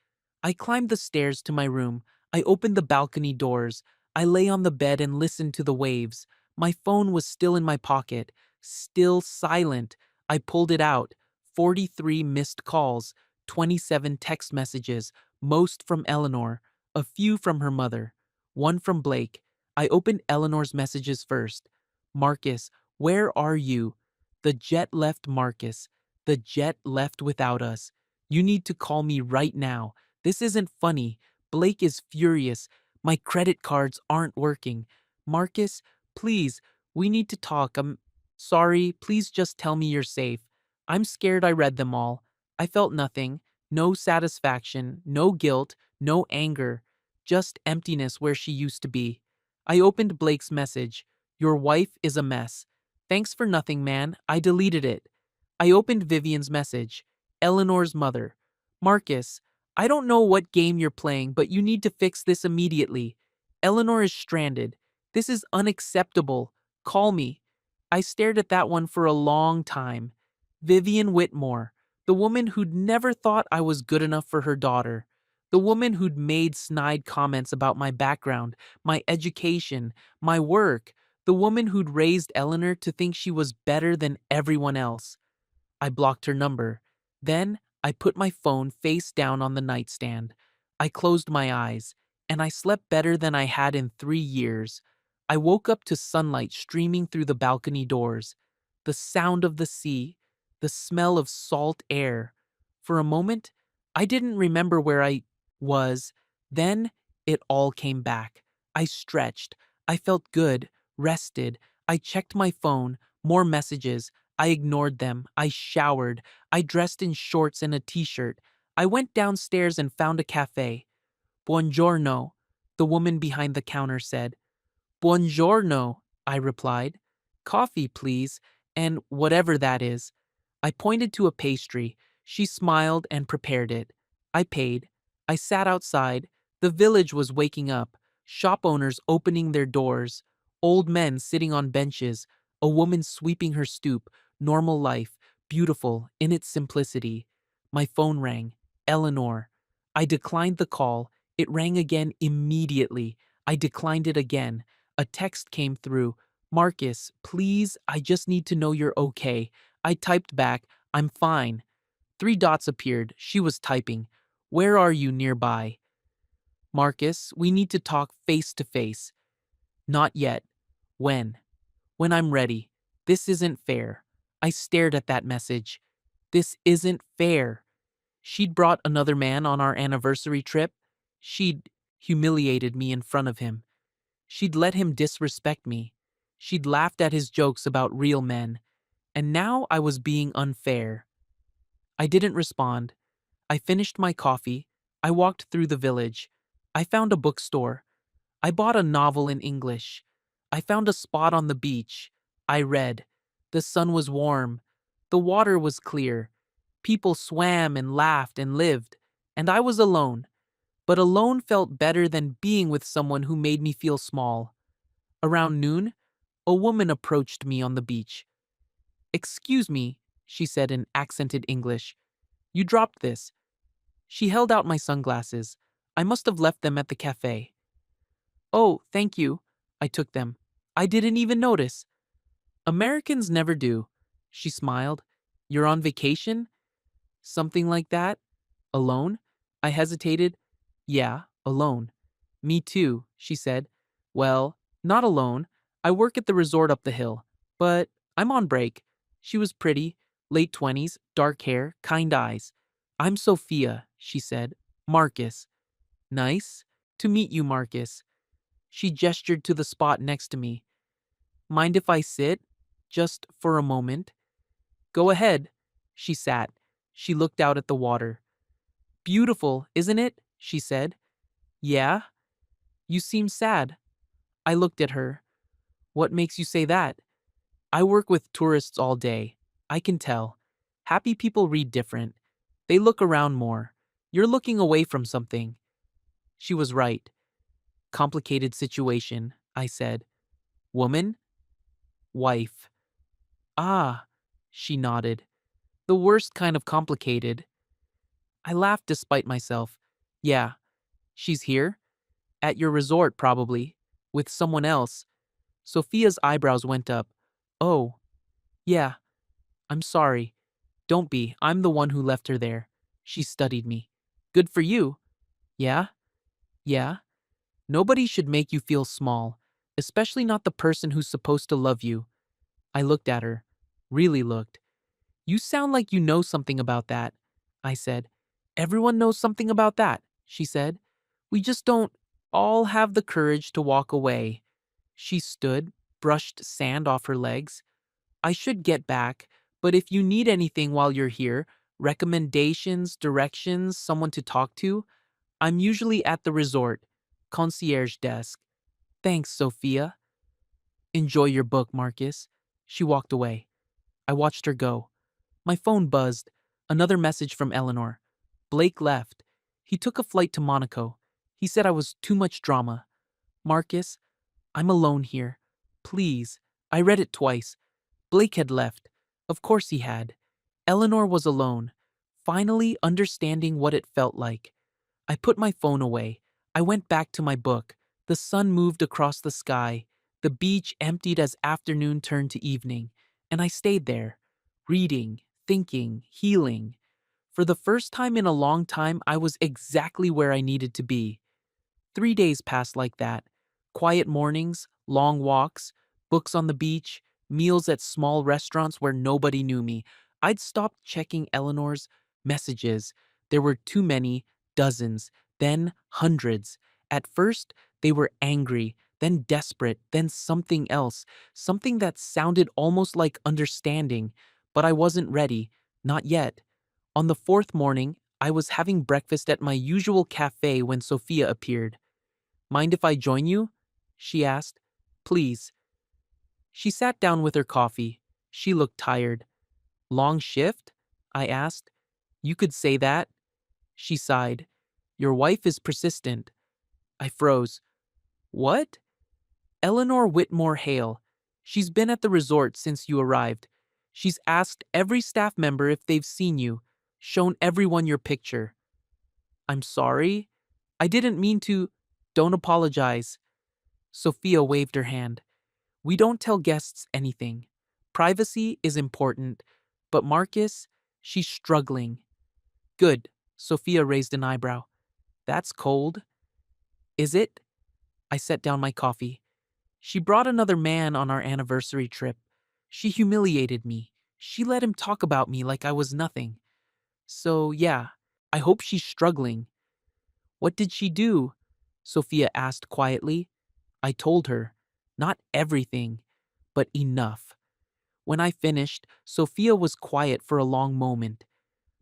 I climbed the stairs to my room. I opened the balcony doors. I lay on the bed and listened to the waves. My phone was still in my pocket, still silent. I pulled it out. 43 missed calls, 27 text messages, most from Eleanor, a few from her mother, one from Blake. I opened Eleanor's messages first. Marcus, where are you? The jet left, Marcus. The jet left without us. You need to call me right now. This isn't funny. Blake is furious. My credit cards aren't working. Marcus, please, we need to talk. I'm sorry. Please just tell me you're safe. I'm scared. I read them all. I felt nothing. No satisfaction, no guilt, no anger. Just emptiness where she used to be. I opened Blake's message. Your wife is a mess. Thanks for nothing, man. I deleted it. I opened Vivian's message. Eleanor's mother. Marcus, I don't know what game you're playing, but you need to fix this immediately. Eleanor is stranded. This is unacceptable. Call me. I stared at that one for a long time. Vivian Whitmore, the woman who'd never thought I was good enough for her daughter. The woman who'd made snide comments about my background, my education, my work. The woman who'd raised Eleanor to think she was better than everyone else. I blocked her number. Then I put my phone face down on the nightstand. I closed my eyes, and I slept better than I had in 3 years. I woke up to sunlight streaming through the balcony doors, the sound of the sea, the smell of salt air. For a moment, I didn't remember where I was. Then it all came back. I stretched. I felt good, rested. I checked my phone, more messages. I ignored them. I showered. I dressed in shorts and a t-shirt. I went downstairs and found a cafe. Buongiorno, the woman behind the counter said. Buongiorno, I replied. Coffee, please, and whatever that is. I pointed to a pastry. She smiled and prepared it. I paid. I sat outside. The village was waking up. Shop owners opening their doors. Old men sitting on benches. A woman sweeping her stoop. Normal life, beautiful in its simplicity. My phone rang. Eleanor. I declined the call. It rang again immediately. I declined it again. A text came through. Marcus, please, I just need to know you're okay. I typed back, I'm fine. 3 dots appeared. She was typing. Where are you nearby? Marcus, we need to talk face to face. Not yet. When? When I'm ready. This isn't fair. I stared at that message. This isn't fair. She'd brought another man on our anniversary trip. She'd humiliated me in front of him. She'd let him disrespect me. She'd laughed at his jokes about real men. And now I was being unfair. I didn't respond. I finished my coffee. I walked through the village. I found a bookstore. I bought a novel in English. I found a spot on the beach. I read. The sun was warm. The water was clear. People swam and laughed and lived. And I was alone. But alone felt better than being with someone who made me feel small. Around noon, a woman approached me on the beach. Excuse me, she said in accented English. You dropped this. She held out my sunglasses. I must have left them at the cafe. Oh, thank you. I took them. I didn't even notice. Americans never do. She smiled. You're on vacation? Something like that? Alone? I hesitated. Yeah, alone. Me too, she said. Well, not alone. I work at the resort up the hill. But I'm on break. She was pretty, late 20s, dark hair, kind eyes. I'm Sophia, she said. Marcus. Nice to meet you, Marcus. She gestured to the spot next to me. Mind if I sit? Just for a moment. Go ahead. She sat. She looked out at the water. Beautiful, isn't it? She said. Yeah? You seem sad. I looked at her. What makes you say that? I work with tourists all day. I can tell. Happy people read different. They look around more. You're looking away from something. She was right. Complicated situation, I said. Woman? Wife. Ah, she nodded. The worst kind of complicated. I laughed despite myself. Yeah, she's here? At your resort, probably. With someone else. Sophia's eyebrows went up. Oh, yeah, I'm sorry. Don't be. I'm the one who left her there. She studied me. Good for you. Yeah? Yeah? Nobody should make you feel small, especially not the person who's supposed to love you. I looked at her. Really looked. You sound like you know something about that, I said. Everyone knows something about that, she said. We just don't all have the courage to walk away. She stood, brushed sand off her legs. I should get back, but if you need anything while you're here, recommendations, directions, someone to talk to, I'm usually at the resort, concierge desk. Thanks, Sophia. Enjoy your book, Marcus. She walked away. I watched her go. My phone buzzed. Another message from Eleanor. Blake left. He took a flight to Monaco. He said I was too much drama. Marcus, I'm alone here. Please. I read it twice. Blake had left. Of course he had. Eleanor was alone, finally understanding what it felt like. I put my phone away. I went back to my book. The sun moved across the sky. The beach emptied as afternoon turned to evening. And I stayed there, reading, thinking, healing. For the first time in a long time, I was exactly where I needed to be. 3 days passed like that. Quiet mornings, long walks, books on the beach, meals at small restaurants where nobody knew me. I'd stopped checking Eleanor's messages. There were too many, dozens, then hundreds. At first, they were angry, then desperate, then something else, something that sounded almost like understanding. But I wasn't ready, not yet. On the fourth morning, I was having breakfast at my usual cafe when Sophia appeared. Mind if I join you? She asked. Please. She sat down with her coffee. She looked tired. Long shift? I asked. You could say that. She sighed. Your wife is persistent. I froze. What? Eleanor Whitmore Hale. She's been at the resort since you arrived. She's asked every staff member if they've seen you, shown everyone your picture. I'm sorry. I didn't mean to. Don't apologize. Sophia waved her hand. We don't tell guests anything. Privacy is important. But Marcus, she's struggling. Good. Sophia raised an eyebrow. That's cold. Is it? I set down my coffee. She brought another man on our anniversary trip. She humiliated me. She let him talk about me like I was nothing. So, yeah, I hope she's struggling. What did she do? Sophia asked quietly. I told her. Not everything, but enough. When I finished, Sophia was quiet for a long moment.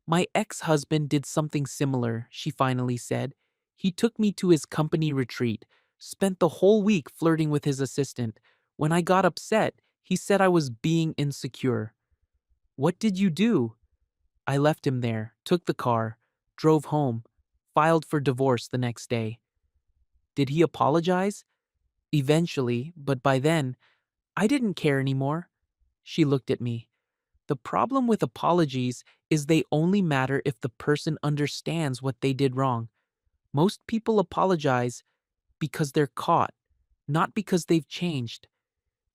My ex-husband did something similar, she finally said. He took me to his company retreat, spent the whole week flirting with his assistant. When I got upset, he said I was being insecure. What did you do? I left him there, took the car, drove home, filed for divorce the next day. Did he apologize? Eventually, but by then, I didn't care anymore. She looked at me. The problem with apologies is they only matter if the person understands what they did wrong. Most people apologize because they're caught, not because they've changed.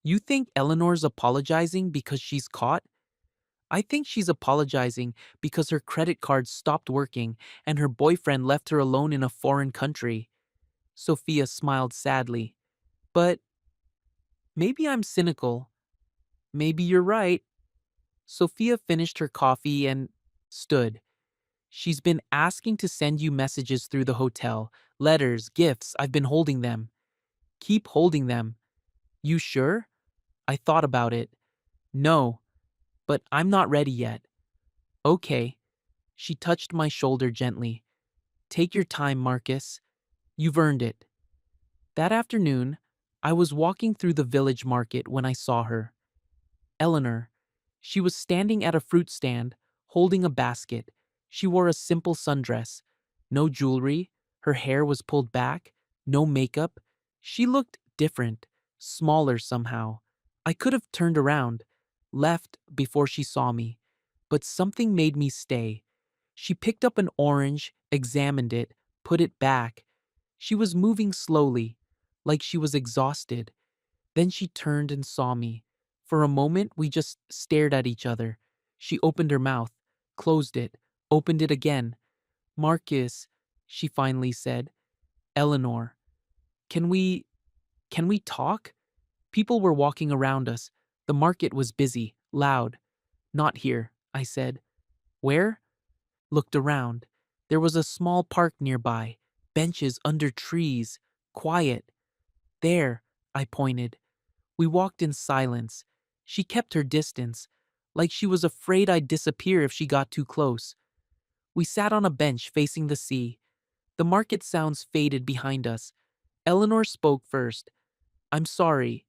You think Eleanor's apologizing because she's caught? I think she's apologizing because her credit card stopped working and her boyfriend left her alone in a foreign country. Sophia smiled sadly. But maybe I'm cynical. Maybe you're right. Sophia finished her coffee and stood. She's been asking to send you messages through the hotel, letters, gifts. I've been holding them. Keep holding them. You sure? I thought about it. No, but I'm not ready yet. Okay. She touched my shoulder gently. Take your time, Marcus. You've earned it. That afternoon, I was walking through the village market when I saw her. Eleanor. She was standing at a fruit stand, holding a basket. She wore a simple sundress. No jewelry. Her hair was pulled back. No makeup. She looked different, smaller somehow. I could have turned around, left before she saw me, but something made me stay. She picked up an orange, examined it, put it back. She was moving slowly, like she was exhausted. Then she turned and saw me. For a moment, we just stared at each other. She opened her mouth, closed it, opened it again. Marcus, she finally said. Eleanor, can we, can we talk? People were walking around us. The market was busy, loud. Not here, I said. Where? Looked around. There was a small park nearby, benches under trees, quiet. There, I pointed. We walked in silence. She kept her distance, like she was afraid I'd disappear if she got too close. We sat on a bench facing the sea. The market sounds faded behind us. Eleanor spoke first. I'm sorry.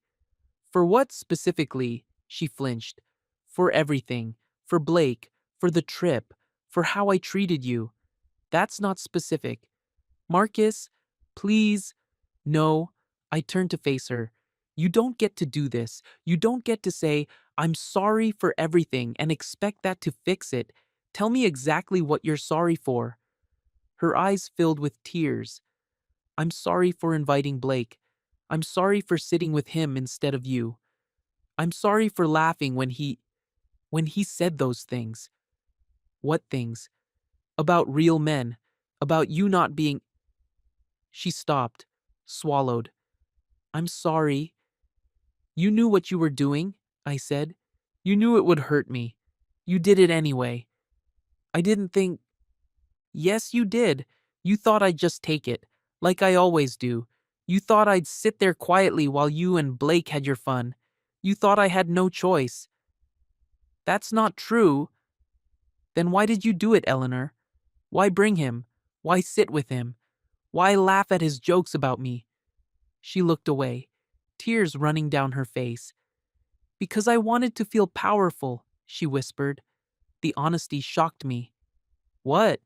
For what specifically? She flinched. For everything. For Blake. For the trip. For how I treated you. That's not specific. Marcus, please. No. I turned to face her. You don't get to do this. You don't get to say, I'm sorry for everything and expect that to fix it. Tell me exactly what you're sorry for. Her eyes filled with tears. I'm sorry for inviting Blake. I'm sorry for sitting with him instead of you. I'm sorry for laughing when he said those things. What things? About real men. About you not being. She stopped, swallowed. I'm sorry. You knew what you were doing, I said. You knew it would hurt me. You did it anyway. I didn't think. Yes, you did. You thought I'd just take it, like I always do. You thought I'd sit there quietly while you and Blake had your fun. You thought I had no choice. That's not true. Then why did you do it, Eleanor? Why bring him? Why sit with him? Why laugh at his jokes about me? She looked away, tears running down her face. Because I wanted to feel powerful, she whispered. The honesty shocked me. What?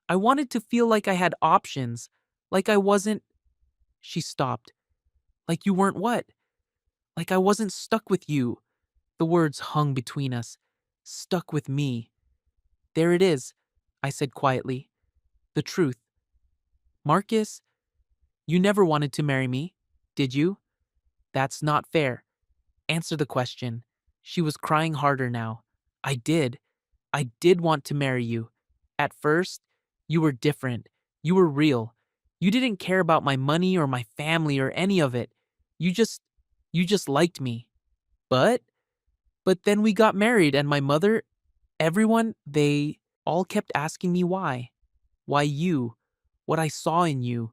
I wanted to feel like I had options, like I wasn't. She stopped. Like you weren't what? Like I wasn't stuck with you. The words hung between us. Stuck with me. There it is, I said quietly. The truth. Marcus, you never wanted to marry me, did you? That's not fair. Answer the question. She was crying harder now. I did. I did want to marry you. At first, you were different. You were real. You didn't care about my money or my family or any of it. You just liked me. But then we got married and my mother, everyone, they all kept asking me why. Why you? What I saw in you.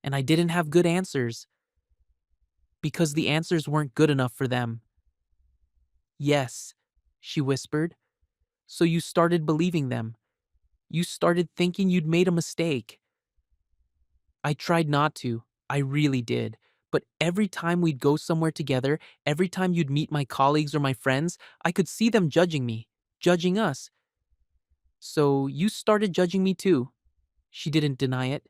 And I didn't have good answers. Because the answers weren't good enough for them. Yes, she whispered. So you started believing them. You started thinking you'd made a mistake. I tried not to. I really did. But every time we'd go somewhere together, every time you'd meet my colleagues or my friends, I could see them judging me, judging us. So you started judging me too. She didn't deny it.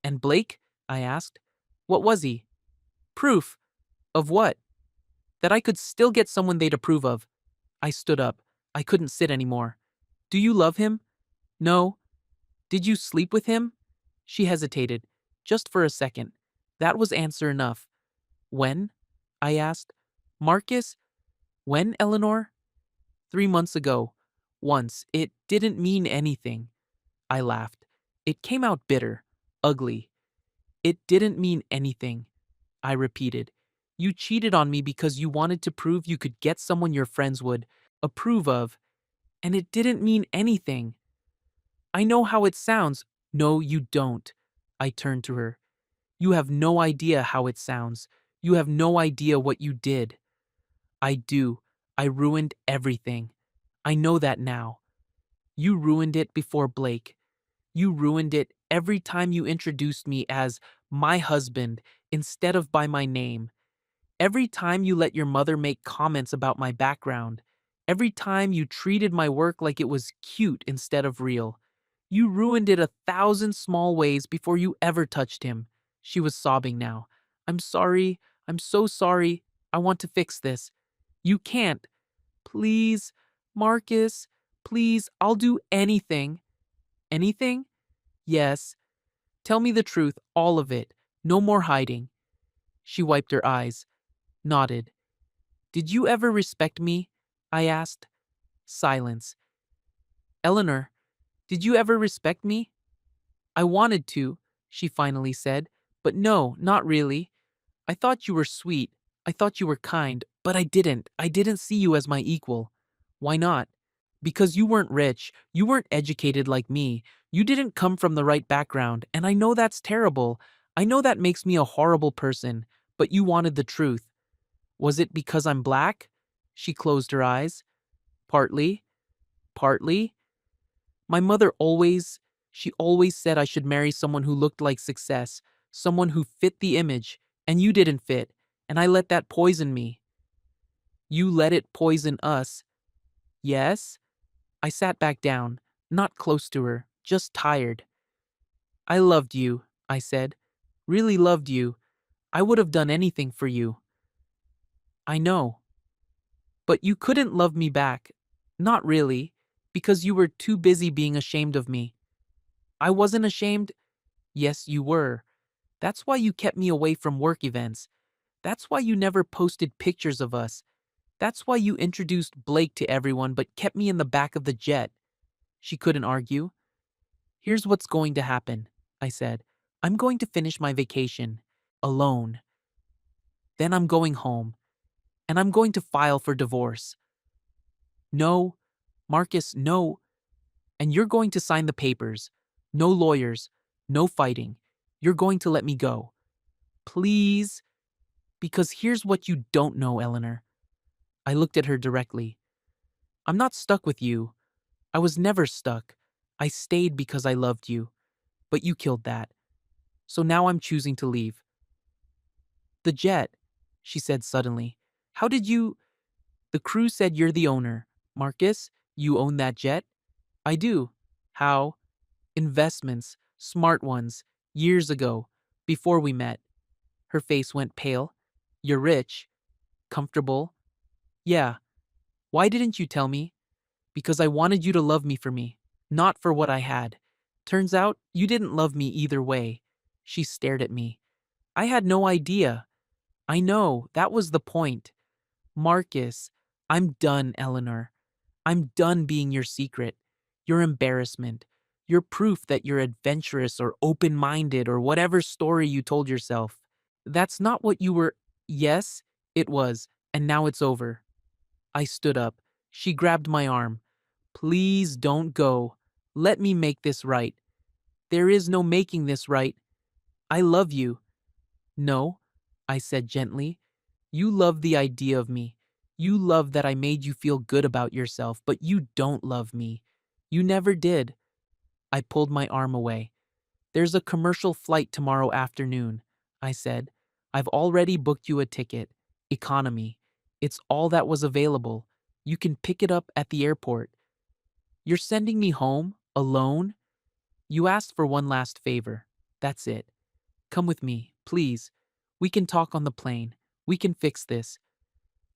And Blake? I asked. What was he? Proof. Of what? That I could still get someone they'd approve of. I stood up. I couldn't sit anymore. Do you love him? No. Did you sleep with him? She hesitated, just for a second. That was answer enough. When? I asked. Marcus? When, Eleanor? 3 months ago. Once. It didn't mean anything. I laughed. It came out bitter, ugly. It didn't mean anything. I repeated. You cheated on me because you wanted to prove you could get someone your friends would approve of, and it didn't mean anything. I know how it sounds. No, you don't. I turned to her. You have no idea how it sounds. You have no idea what you did. I do. I ruined everything. I know that now. You ruined it before Blake. You ruined it every time you introduced me as my husband instead of by my name. Every time you let your mother make comments about my background. Every time you treated my work like it was cute instead of real. You ruined it 1,000 small ways before you ever touched him. She was sobbing now. I'm sorry. I'm so sorry. I want to fix this. You can't. Please, Marcus. Please, I'll do anything. Anything? Yes. Tell me the truth, all of it. No more hiding. She wiped her eyes, nodded. Did you ever respect me? I asked. Silence. Eleanor, did you ever respect me? I wanted to, she finally said, but no, not really. I thought you were sweet. I thought you were kind, but I didn't. I didn't see you as my equal. Why not? Because you weren't rich, you weren't educated like me, you didn't come from the right background, and I know that's terrible. I know that makes me a horrible person, but you wanted the truth. Was it because I'm black? She closed her eyes. Partly. Partly. My mother she always said I should marry someone who looked like success, someone who fit the image, and you didn't fit, and I let that poison me. You let it poison us. Yes? I sat back down, not close to her, just tired. I loved you, I said. Really loved you. I would have done anything for you. I know. But you couldn't love me back. Not really, because you were too busy being ashamed of me. I wasn't ashamed. Yes, you were. That's why you kept me away from work events. That's why you never posted pictures of us. That's why you introduced Blake to everyone but kept me in the back of the jet. She couldn't argue. Here's what's going to happen, I said. I'm going to finish my vacation. Alone. Then I'm going home. And I'm going to file for divorce. No, Marcus, no. And you're going to sign the papers. No lawyers. No fighting. You're going to let me go. Please. Because here's what you don't know, Eleanor. I looked at her directly. I'm not stuck with you. I was never stuck. I stayed because I loved you. But you killed that. So now I'm choosing to leave. The jet, she said suddenly. How did you... The crew said you're the owner. Marcus, you own that jet? I do. How? Investments, smart ones, years ago, before we met. Her face went pale. You're rich. Comfortable. Yeah. Why didn't you tell me? Because I wanted you to love me for me, not for what I had. Turns out you didn't love me either way. She stared at me. I had no idea. I know, that was the point. Marcus, I'm done, Eleanor. I'm done being your secret, your embarrassment, your proof that you're adventurous or open-minded or whatever story you told yourself. That's not what you were. Yes, it was, and now it's over. I stood up. She grabbed my arm. Please don't go. Let me make this right. There is no making this right. I love you. No, I said gently. You love the idea of me. You love that I made you feel good about yourself, but you don't love me. You never did. I pulled my arm away. There's a commercial flight tomorrow afternoon, I said. I've already booked you a ticket. Economy. It's all that was available. You can pick it up at the airport. You're sending me home? Alone? You asked for one last favor. That's it. Come with me, please. We can talk on the plane. We can fix this.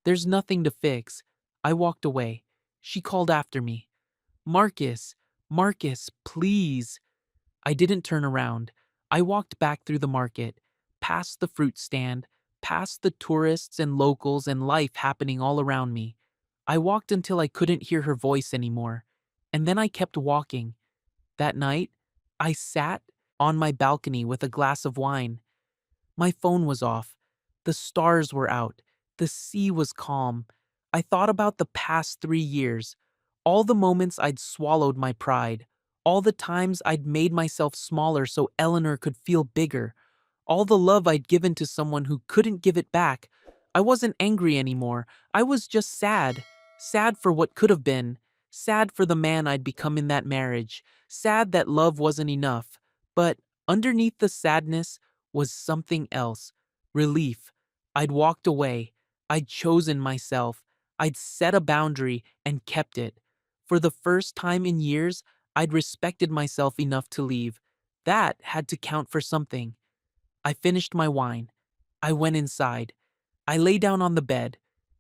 There's nothing to fix. I walked away. She called after me. Marcus, Marcus, please. I didn't turn around. I walked back through the market, past the fruit stand, past the tourists and locals and life happening all around me. I walked until I couldn't hear her voice anymore. And then I kept walking. That night, I sat on my balcony with a glass of wine. My phone was off. The stars were out. The sea was calm. I thought about the past 3 years, all the moments I'd swallowed my pride, All the times I'd made myself smaller so Eleanor could feel bigger. All the love I'd given to someone who couldn't give it back. I wasn't angry anymore. I was just sad. Sad for what could have been. Sad for the man I'd become in that marriage. Sad that love wasn't enough. But underneath the sadness was something else. Relief. I'd walked away. I'd chosen myself. I'd set a boundary and kept it. For the first time in years, I'd respected myself enough to leave. That had to count for something. I finished my wine. I went inside. I lay down on the bed.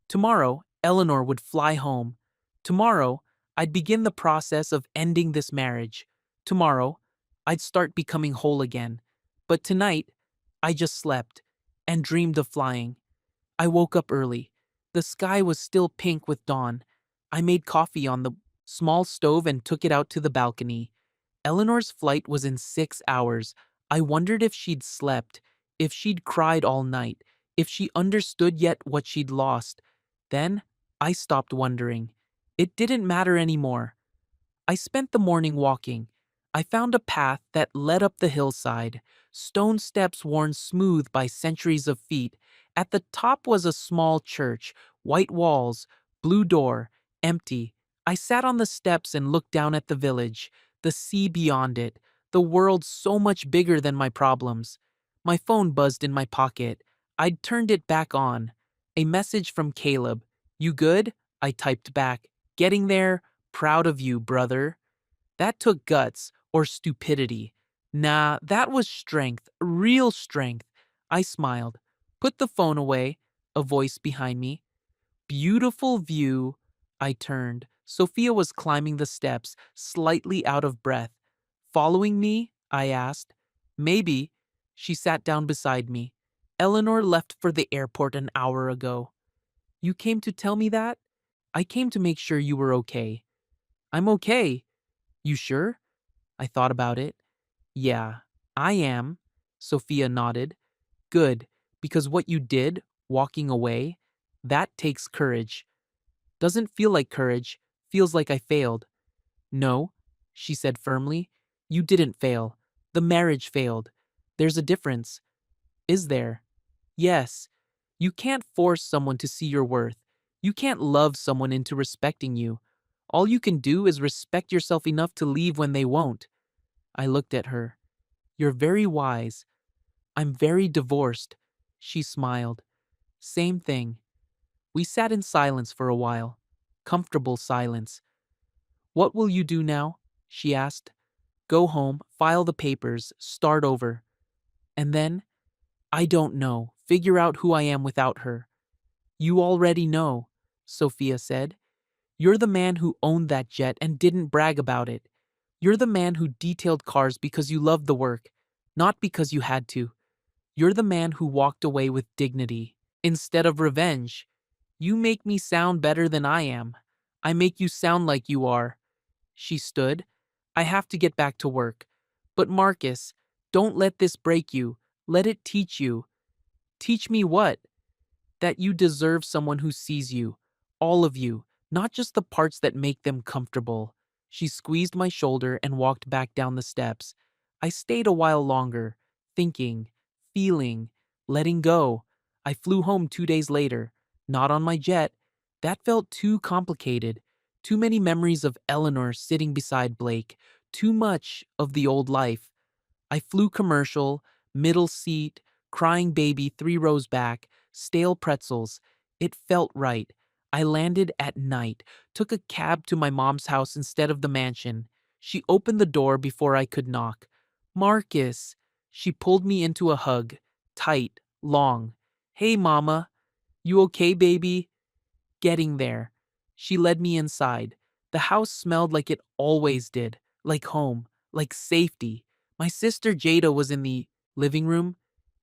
Tomorrow, Eleanor would fly home. Tomorrow, I'd begin the process of ending this marriage. Tomorrow, I'd start becoming whole again. But tonight, I just slept and dreamed of flying. I woke up early. The sky was still pink with dawn. I made coffee on the small stove and took it out to the balcony. Eleanor's flight was in 6 hours. I wondered if she'd slept, if she'd cried all night, if she understood yet what she'd lost. Then I stopped wondering. It didn't matter anymore. I spent the morning walking. I found a path that led up the hillside, stone steps worn smooth by centuries of feet. At the top was a small church, white walls, blue door, empty. I sat on the steps and looked down at the village, the sea beyond it, the world so much bigger than my problems. My phone buzzed in my pocket. I'd turned it back on. A message from Caleb. "You good?" I typed back. "Getting there. Proud of you, brother." That took guts or stupidity. Nah, that was strength, real strength. I smiled. Put the phone away. A voice behind me. "Beautiful view." I turned. Sophia was climbing the steps, slightly out of breath. "Following me?" I asked. "Maybe." She sat down beside me. "Eleanor left for the airport an hour ago." "You came to tell me that?" "I came to make sure you were okay." "I'm okay." "You sure?" I thought about it. "Yeah, I am." Sophia nodded. "Good, because what you did, walking away, that takes courage." "Doesn't feel like courage, feels like I failed." "No," she said firmly. "You didn't fail. The marriage failed. There's a difference." "Is there?" "Yes. You can't force someone to see your worth. You can't love someone into respecting you. All you can do is respect yourself enough to leave when they won't." I looked at her. "You're very wise." "I'm very divorced." She smiled. "Same thing." We sat in silence for a while. Comfortable silence. "What will you do now?" she asked. "Go home, file the papers, start over." And then, "I don't know. Figure out who I am without her." "You already know," Sophia said. "You're the man who owned that jet and didn't brag about it. You're the man who detailed cars because you loved the work, not because you had to. You're the man who walked away with dignity, instead of revenge. You make me sound better than I am. I make you sound like you are." She stood. "I have to get back to work. But Marcus, don't let this break you. Let it teach you." "Teach me what?" "That you deserve someone who sees you. All of you, not just the parts that make them comfortable." She squeezed my shoulder and walked back down the steps. I stayed a while longer, thinking, feeling, letting go. I flew home 2 days later, not on my jet. That felt too complicated. Too many memories of Eleanor sitting beside Blake. Too much of the old life. I flew commercial, middle seat, crying baby 3 rows back, stale pretzels. It felt right. I landed at night, took a cab to my mom's house instead of the mansion. She opened the door before I could knock. "Marcus." She pulled me into a hug, tight, long. "Hey, Mama. You okay, baby?" Getting there. She led me inside. The house smelled like it always did, like home, like safety. My sister Jada was in the living room.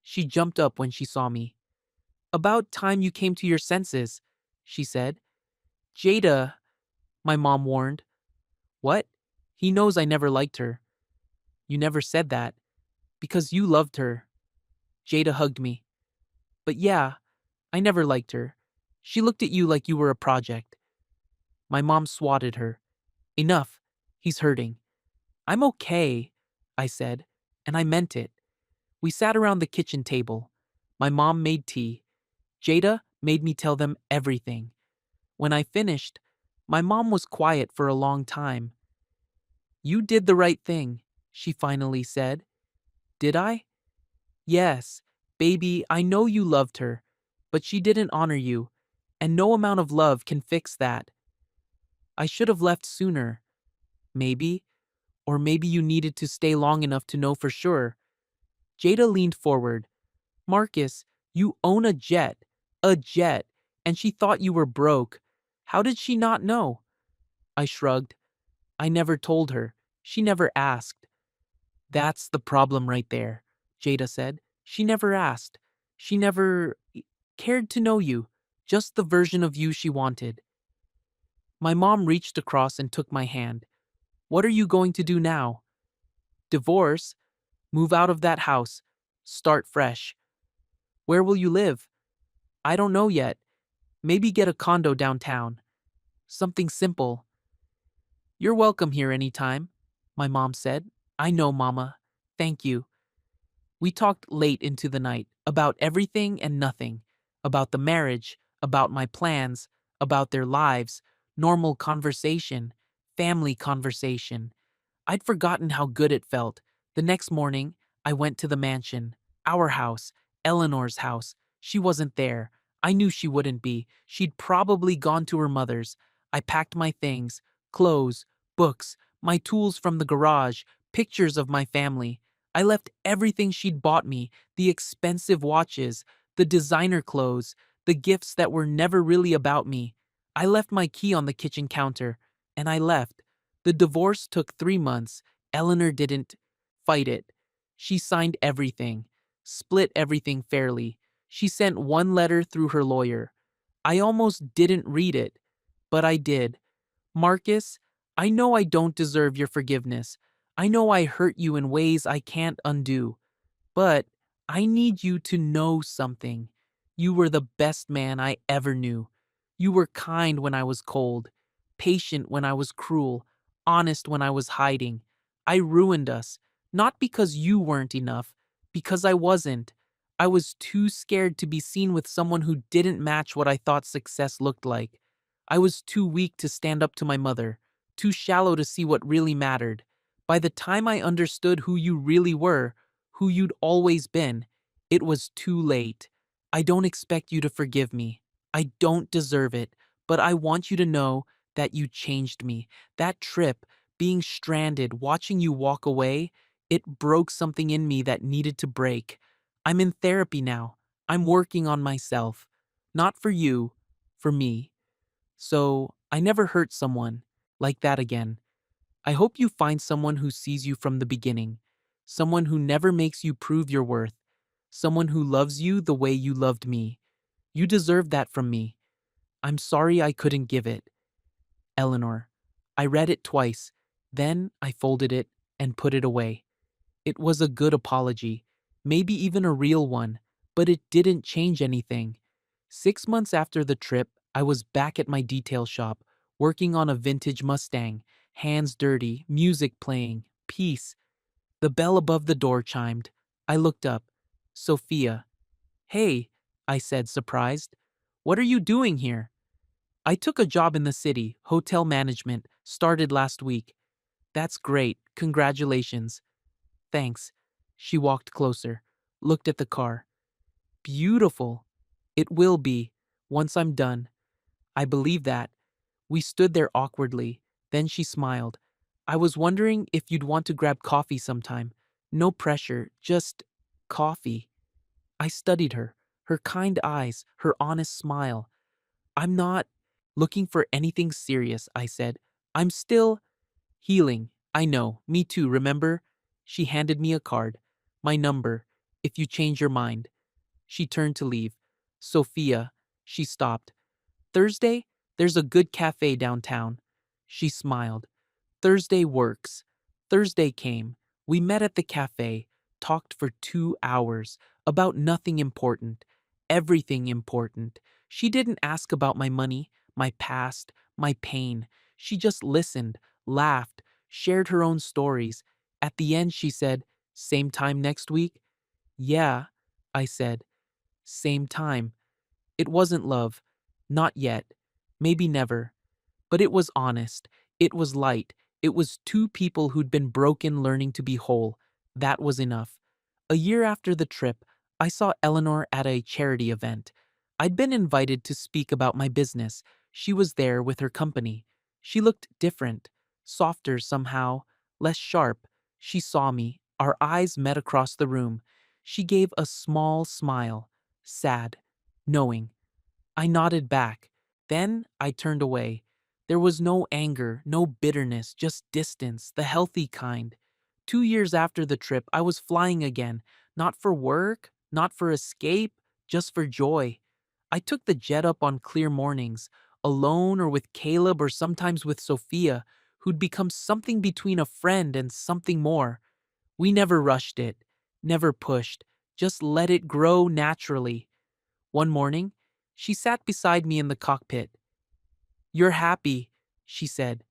She jumped up when she saw me. "About time you came to your senses," she said. "Jada," my mom warned. "What?" "He knows I never liked her." "You never said that." "Because you loved her." Jada hugged me. "But yeah, I never liked her. She looked at you like you were a project." My mom swatted her. "Enough. He's hurting." I'm okay, I said, and I meant it. We sat around the kitchen table. My mom made tea. Jada made me tell them everything. When I finished, my mom was quiet for a long time. You did the right thing, she finally said. Did I? Yes, baby, I know you loved her, but she didn't honor you, and no amount of love can fix that. I should have left sooner, maybe, or maybe you needed to stay long enough to know for sure. Jada leaned forward. Marcus, you own a jet, and she thought you were broke. How did she not know? I shrugged. I never told her. She never asked. That's the problem right there, Jada said. She never asked. She never cared to know you, just the version of you she wanted. My mom reached across and took my hand. What are you going to do now? Divorce? Move out of that house. Start fresh. Where will you live? I don't know yet. Maybe get a condo downtown. Something simple. You're welcome here anytime, my mom said. I know, Mama. Thank you. We talked late into the night about everything and nothing, about the marriage, about my plans, about their lives, normal conversation, family conversation. I'd forgotten how good it felt. The next morning, I went to the mansion, our house, Eleanor's house. She wasn't there. I knew she wouldn't be. She'd probably gone to her mother's. I packed my things, clothes, books, my tools from the garage, pictures of my family. I left everything she'd bought me, the expensive watches, the designer clothes, the gifts that were never really about me. I left my key on the kitchen counter, and I left. The divorce took 3 months. Eleanor didn't fight it. She signed everything, split everything fairly. She sent one letter through her lawyer. I almost didn't read it, but I did. Marcus, I know I don't deserve your forgiveness. I know I hurt you in ways I can't undo. But I need you to know something. You were the best man I ever knew. You were kind when I was cold, patient when I was cruel, honest when I was hiding. I ruined us, not because you weren't enough, because I wasn't. I was too scared to be seen with someone who didn't match what I thought success looked like. I was too weak to stand up to my mother, too shallow to see what really mattered. By the time I understood who you really were, who you'd always been, it was too late. I don't expect you to forgive me. I don't deserve it, but I want you to know that you changed me. That trip, being stranded, watching you walk away, it broke something in me that needed to break. I'm in therapy now. I'm working on myself. Not for you, for me. So I never hurt someone like that again. I hope you find someone who sees you from the beginning, someone who never makes you prove your worth, someone who loves you the way you loved me. You deserve that from me. I'm sorry I couldn't give it. Eleanor. I read it twice. Then I folded it and put it away. It was a good apology, maybe even a real one, but it didn't change anything. 6 months after the trip, I was back at my detail shop, working on a vintage Mustang, hands dirty, music playing, peace. The bell above the door chimed. I looked up. Sophia. Hey, I said, surprised. What are you doing here? I took a job in the city, hotel management, started last week. That's great. Congratulations. Thanks. She walked closer, looked at the car. Beautiful. It will be, once I'm done. I believe that. We stood there awkwardly. Then she smiled. I was wondering if you'd want to grab coffee sometime. No pressure, just coffee. I studied her kind eyes, her honest smile. I'm not looking for anything serious, I said. I'm still healing. I know, me too, remember? She handed me a card. My number, if you change your mind. She turned to leave. Sophia, she stopped. Thursday, there's a good cafe downtown. She smiled. Thursday works. Thursday came. We met at the cafe, talked for 2 hours about nothing important, everything important. She didn't ask about my money, my past, my pain. She just listened, laughed, shared her own stories. At the end, she said, "Same time next week?" "Yeah," I said. "Same time." It wasn't love. Not yet. Maybe never. But it was honest. It was light. It was two people who'd been broken learning to be whole. That was enough. A year after the trip, I saw Eleanor at a charity event. I'd been invited to speak about my business. She was there with her company. She looked different, softer somehow, less sharp. She saw me. Our eyes met across the room. She gave a small smile, sad, knowing. I nodded back. Then I turned away. There was no anger, no bitterness, just distance, the healthy kind. 2 years after the trip, I was flying again, not for work, not for escape, just for joy. I took the jet up on clear mornings, alone or with Caleb or sometimes with Sophia, who'd become something between a friend and something more. We never rushed it, never pushed, just let it grow naturally. One morning, she sat beside me in the cockpit. "You're happy," she said.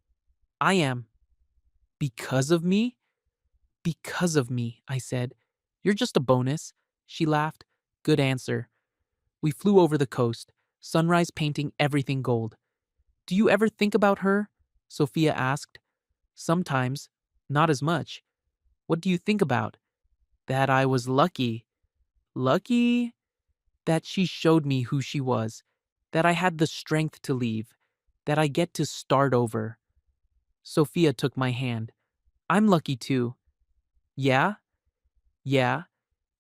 "I am." "Because of me?" "Because of me," I said. "You're just a bonus." She laughed. "Good answer." We flew over the coast, sunrise painting everything gold. "Do you ever think about her?" Sophia asked. "Sometimes. Not as much." "What do you think about?" "That I was lucky." "Lucky?" "That she showed me who she was. That I had the strength to leave. That I get to start over." Sophia took my hand. "I'm lucky too." "Yeah? Yeah,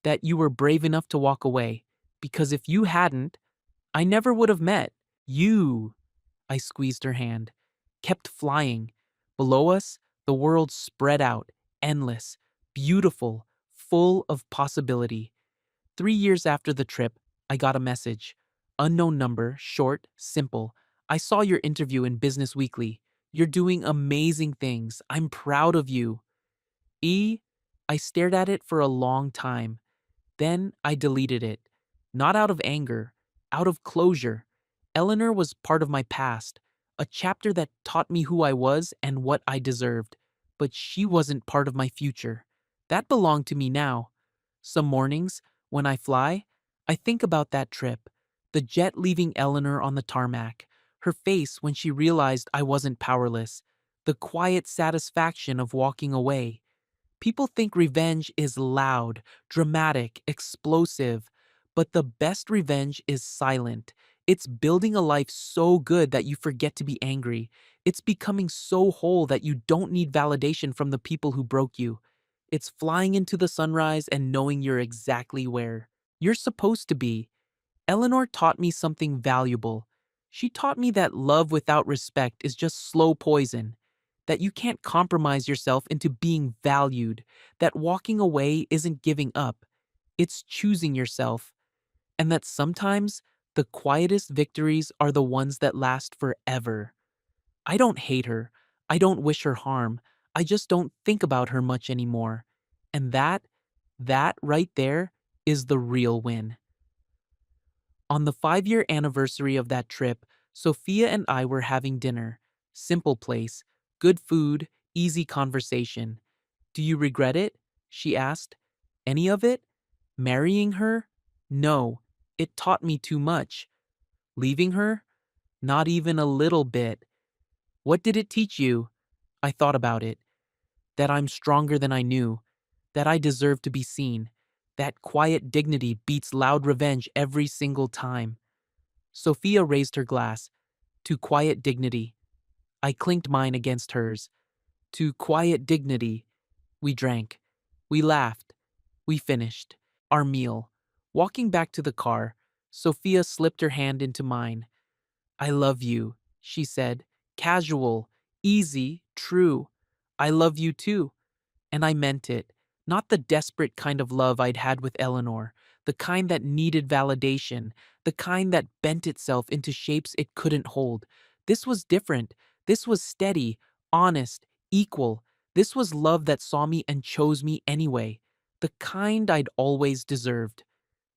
that you were brave enough to walk away. Because if you hadn't, I never would have met you." I squeezed her hand. Kept flying. Below us, the world spread out, endless, beautiful, full of possibility. 3 years after the trip, I got a message. Unknown number, short, simple. "I saw your interview in Business Weekly. You're doing amazing things. I'm proud of you." E. I stared at it for a long time. Then I deleted it. Not out of anger, out of closure. Eleanor was part of my past, a chapter that taught me who I was and what I deserved. But she wasn't part of my future. That belonged to me now. Some mornings, when I fly, I think about that trip. The jet leaving Eleanor on the tarmac. Her face when she realized I wasn't powerless. The quiet satisfaction of walking away. People think revenge is loud, dramatic, explosive, but the best revenge is silent. It's building a life so good that you forget to be angry. It's becoming so whole that you don't need validation from the people who broke you. It's flying into the sunrise and knowing you're exactly where you're supposed to be. Eleanor taught me something valuable. She taught me that love without respect is just slow poison, that you can't compromise yourself into being valued, that walking away isn't giving up, it's choosing yourself, and that sometimes the quietest victories are the ones that last forever. I don't hate her. I don't wish her harm. I just don't think about her much anymore. And that right there is the real win. On the 5-year anniversary of that trip, Sophia and I were having dinner. Simple place, good food, easy conversation. "Do you regret it?" she asked. "Any of it? Marrying her? No, it taught me too much. Leaving her? Not even a little bit. What did it teach you?" I thought about it. That I'm stronger than I knew. That I deserve to be seen. That quiet dignity beats loud revenge every single time. Sophia raised her glass. "To quiet dignity." I clinked mine against hers. "To quiet dignity." We drank. We laughed. We finished our meal. Walking back to the car, Sophia slipped her hand into mine. "I love you," she said. Casual, easy, true. "I love you too." And I meant it. Not the desperate kind of love I'd had with Eleanor, the kind that needed validation, the kind that bent itself into shapes it couldn't hold. This was different. This was steady, honest, equal. This was love that saw me and chose me anyway. The kind I'd always deserved.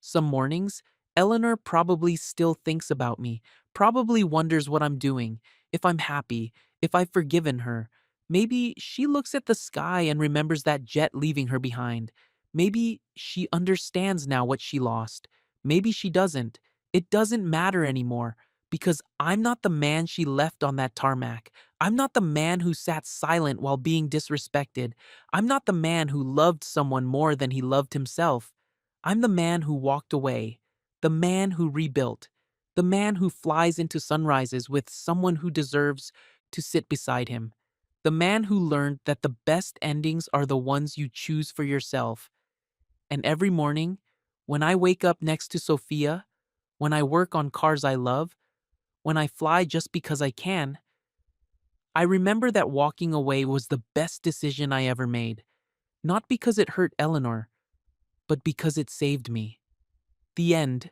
Some mornings, Eleanor probably still thinks about me, probably wonders what I'm doing, if I'm happy, if I've forgiven her. Maybe she looks at the sky and remembers that jet leaving her behind. Maybe she understands now what she lost. Maybe she doesn't. It doesn't matter anymore because I'm not the man she left on that tarmac. I'm not the man who sat silent while being disrespected. I'm not the man who loved someone more than he loved himself. I'm the man who walked away, the man who rebuilt, the man who flies into sunrises with someone who deserves to sit beside him. The man who learned that the best endings are the ones you choose for yourself. And every morning, when I wake up next to Sophia, when I work on cars I love, when I fly just because I can, I remember that walking away was the best decision I ever made. Not because it hurt Eleanor, but because it saved me. The end.